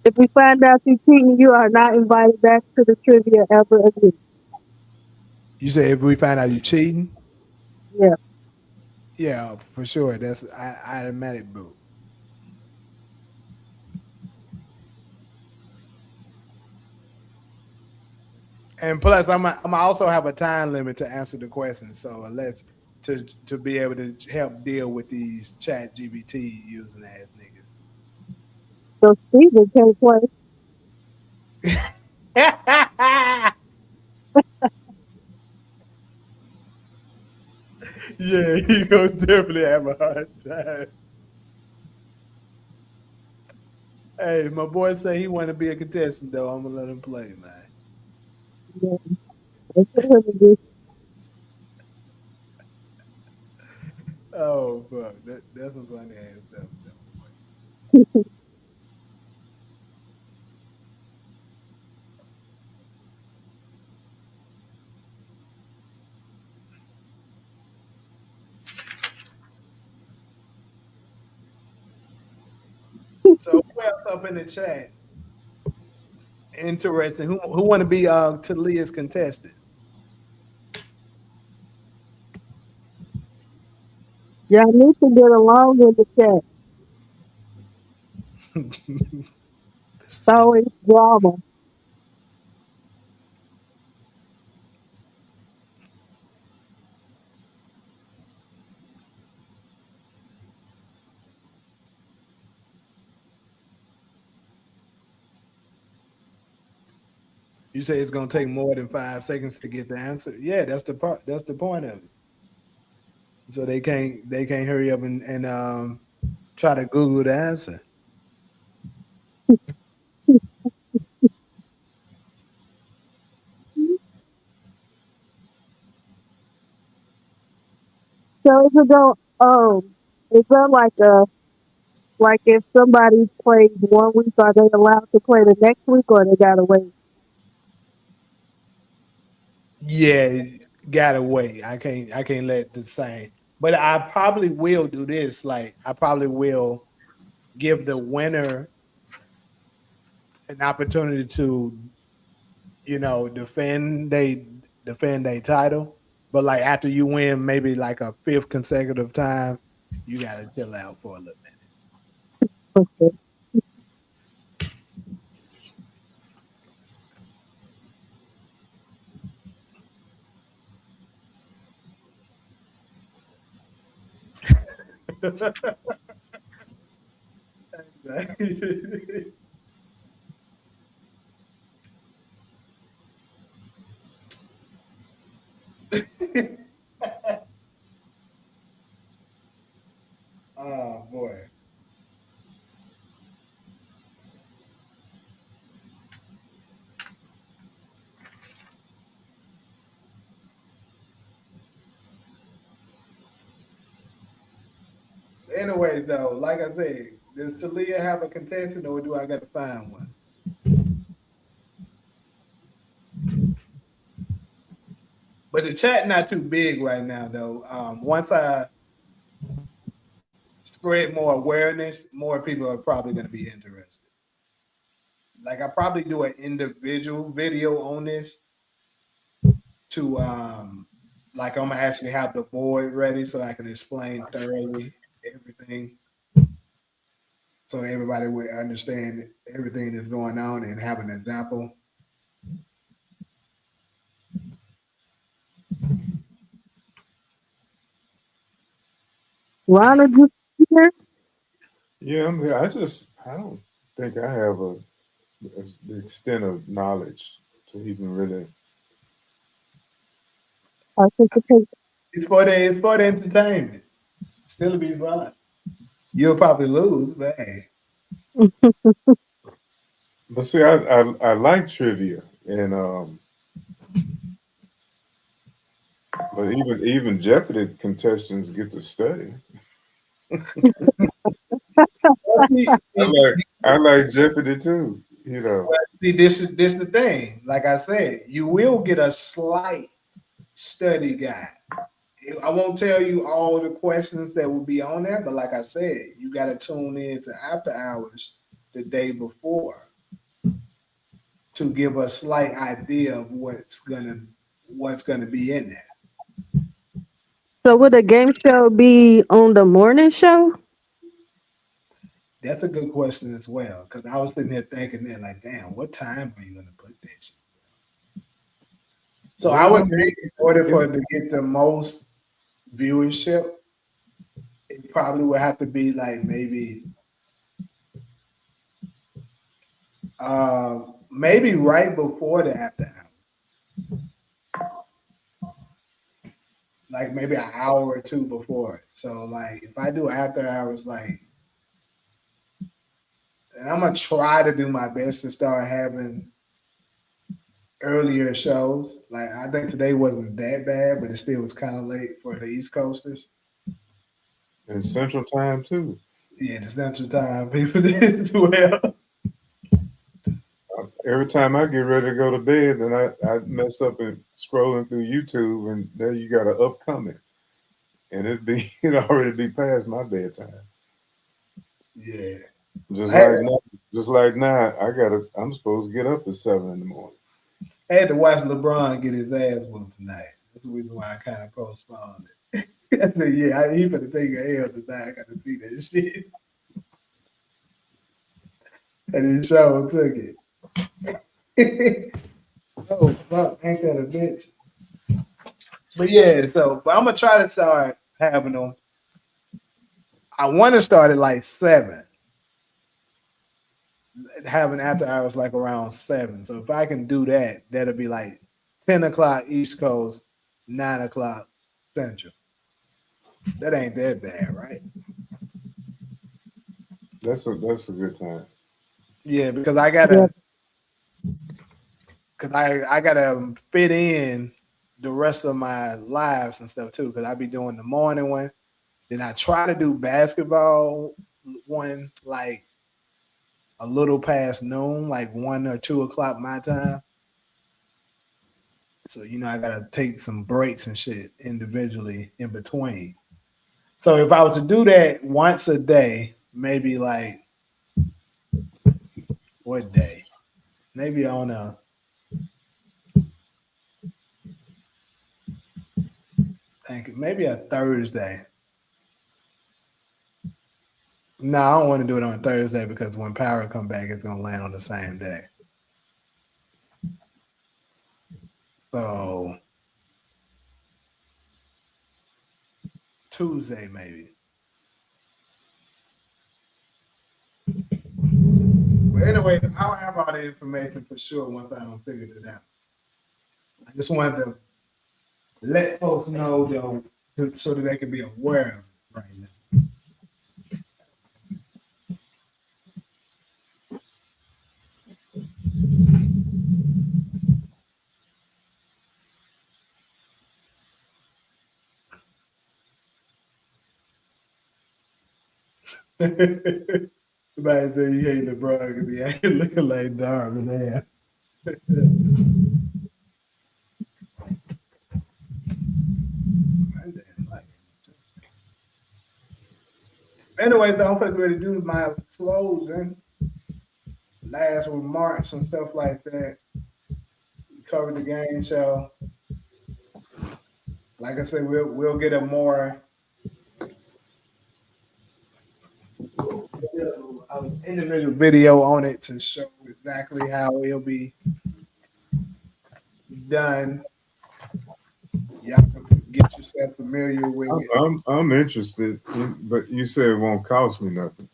[SPEAKER 8] If we find out you cheating, you are not invited back to the trivia ever again.
[SPEAKER 3] You say if we find out you cheating?
[SPEAKER 8] Yeah.
[SPEAKER 3] Yeah, for sure. That's automatic boot. And plus, I'm also have a time limit to answer the questions. So let's to be able to help deal with these chat GPT using ass niggas.
[SPEAKER 8] So Steven can't play.
[SPEAKER 3] Yeah, he gonna definitely have a hard time. Hey, my boy say he want to be a contestant though. I'm gonna let him play, man.
[SPEAKER 8] Yeah. It's really good.
[SPEAKER 3] Oh, fuck. That's some funny ass stuff, though. So who else up in the chat? Interesting. Who want to be Talia's contestant?
[SPEAKER 8] Y'all need to get along in the chat. It's always drama.
[SPEAKER 3] You say it's gonna take more than 5 seconds to get the answer. Yeah, that's the part. That's the point of it. So they can't hurry up and try to Google the answer.
[SPEAKER 8] So is it going is there like if somebody plays one week, are they allowed to play the next week or they gotta wait?
[SPEAKER 3] Yeah, gotta wait. I can't let the same. But I probably will do this. Like I probably will give the winner an opportunity to, defend they title. But like after you win maybe like a fifth consecutive time, you gotta chill out for a little
[SPEAKER 8] Okay.
[SPEAKER 3] minute. Oh boy. Anyways, though, like I said, does Talia have a contestant or do I gotta find one? But the chat not too big right now though. Once I spread more awareness, more people are probably gonna be interested. Like I probably do an individual video on this to like I'm gonna actually have the board ready so I can explain thoroughly everything so everybody would understand everything that's going on and have an example.
[SPEAKER 8] Ronald, you here?
[SPEAKER 1] Yeah, I'm here. I don't think I have the extent of knowledge to even really.
[SPEAKER 8] Participate.
[SPEAKER 3] It's for the entertainment. Still be fun. You'll probably lose, but hey.
[SPEAKER 1] But see, I like trivia, and but even Jeopardy contestants get to study.
[SPEAKER 3] See,
[SPEAKER 1] I like Jeopardy too. You know.
[SPEAKER 3] see, this the thing. Like I said, you will get a slight study guide. I won't tell you all the questions that will be on there, but like I said, you got to tune in to After Hours the day before to give a slight idea of what's gonna be in there.
[SPEAKER 8] So would the game show be on the morning show?
[SPEAKER 3] That's a good question as well, because I was sitting here thinking that, like, damn, what time are you gonna put this? So I would think in order for it to get the most viewership, it probably would have to be like maybe right before the after hour, like maybe an hour or two before it. So like if I do after hours, like And I'm gonna try to do my best to start having earlier shows. Like I think today wasn't that bad, but it still was kind of late for the East Coasters.
[SPEAKER 1] And Central Time too.
[SPEAKER 3] Yeah, the Central Time people did as well.
[SPEAKER 1] Every time I get ready to go to bed, then I mess up and scrolling through YouTube, and there you got an upcoming, and it already be past my bedtime.
[SPEAKER 3] Yeah,
[SPEAKER 1] Just like now, I'm supposed to get up at 7 in the morning.
[SPEAKER 3] I had to watch LeBron get his ass whooped tonight. That's the reason why I kind of postponed it. I said, yeah, he finna take a L tonight. I got to see that shit. And his show took it. Oh, fuck, ain't that a bitch? But yeah, but I'm gonna try to start having them. I want to start at like 7, having after hours like around 7. So if I can do that, that'll be like 10 o'clock East Coast, 9 o'clock Central. That ain't that bad, right?
[SPEAKER 1] That's a good time.
[SPEAKER 3] Yeah, because I gotta, I gotta fit in the rest of my lives and stuff too. Because I be doing the morning one, then I try to do basketball one like a little past noon, like 1 or 2 o'clock my time. So I gotta take some breaks and shit individually in between. So if I was to do that once a day, maybe like what day? Maybe on maybe a Thursday. No, I don't want to do it on Thursday because when power come back, it's gonna land on the same day. So Tuesday maybe. But anyway, I'll have all the information for sure once I don't figure it out. I just wanted to let folks know though, so that they can be aware of it right now. Somebody say you hate LeBron because he ain't looking like Darvin there. Anyway, so I'm ready to do my closing, last remarks and stuff like that. We covered the game show. Like I said, we'll get a more individual video on it to show exactly how it'll be done. Y'all can get yourself familiar with it.
[SPEAKER 1] I'm interested, but you said it won't cost me nothing.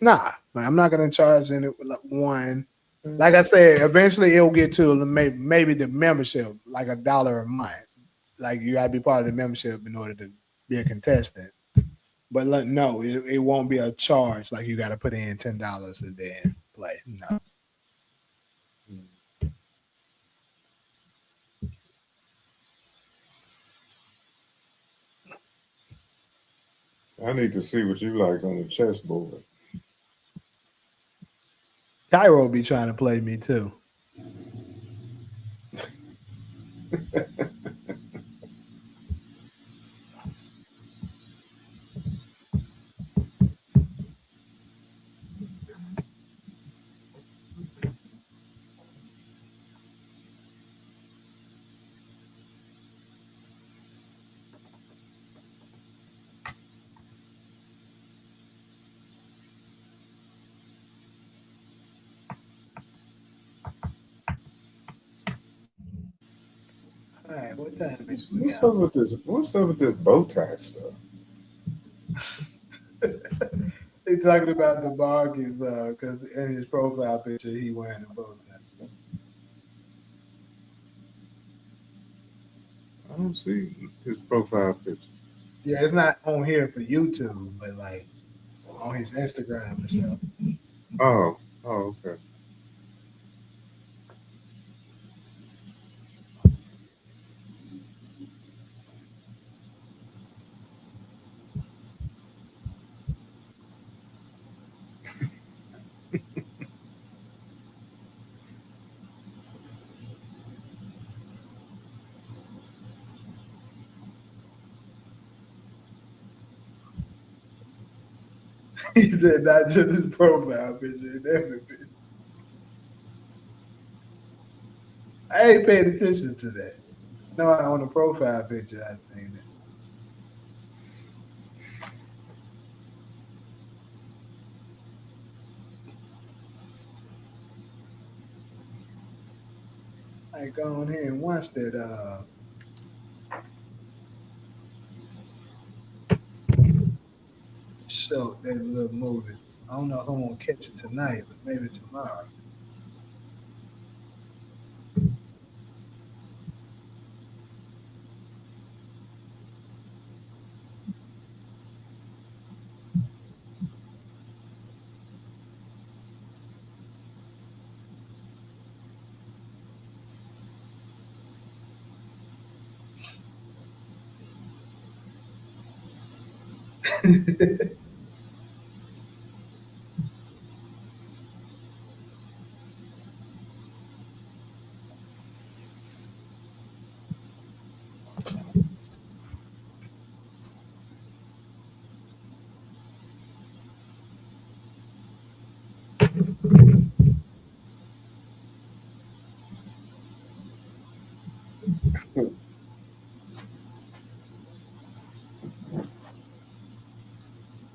[SPEAKER 3] Nah, I'm not gonna charge any one. Like I said, eventually it'll get to maybe the membership, like $1 a month. Like you gotta be part of the membership in order to be a contestant. But no, it won't be a charge. Like you gotta put in $10 a day and play. No.
[SPEAKER 1] I need to see what you like on the chessboard.
[SPEAKER 3] Cairo be trying to play me too. All right, what time is it?
[SPEAKER 1] What's up with this bow tie stuff?
[SPEAKER 3] They talking about the bargains because in his profile picture he wearing a bow tie.
[SPEAKER 1] I don't see his profile picture.
[SPEAKER 3] Yeah, it's not on here for YouTube, but like on his Instagram and stuff.
[SPEAKER 1] Oh, Oh, okay.
[SPEAKER 3] He said not just his profile picture, in every picture. I ain't paid attention to that. No, on the profile picture, I think that. I go on here and watch that show, that little movie. I don't know if I'm gonna catch it tonight, but maybe tomorrow.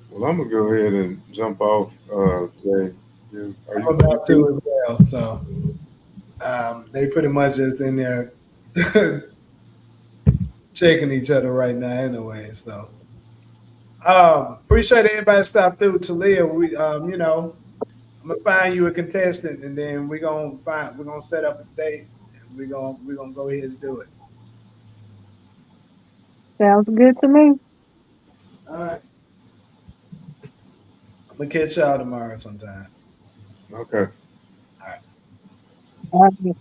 [SPEAKER 1] Well, I'm gonna go ahead and jump off. Jay, are
[SPEAKER 3] I'm
[SPEAKER 1] you?
[SPEAKER 3] about to as well. So they pretty much just in there checking each other right now anyway. So appreciate everybody stopped through. Talia, we I'm gonna find you a contestant and then we're gonna set up a date and we're gonna go ahead and do it.
[SPEAKER 8] Sounds good to me.
[SPEAKER 3] All right. I'm gonna catch y'all tomorrow sometime.
[SPEAKER 1] Okay.
[SPEAKER 3] All right.
[SPEAKER 8] All right.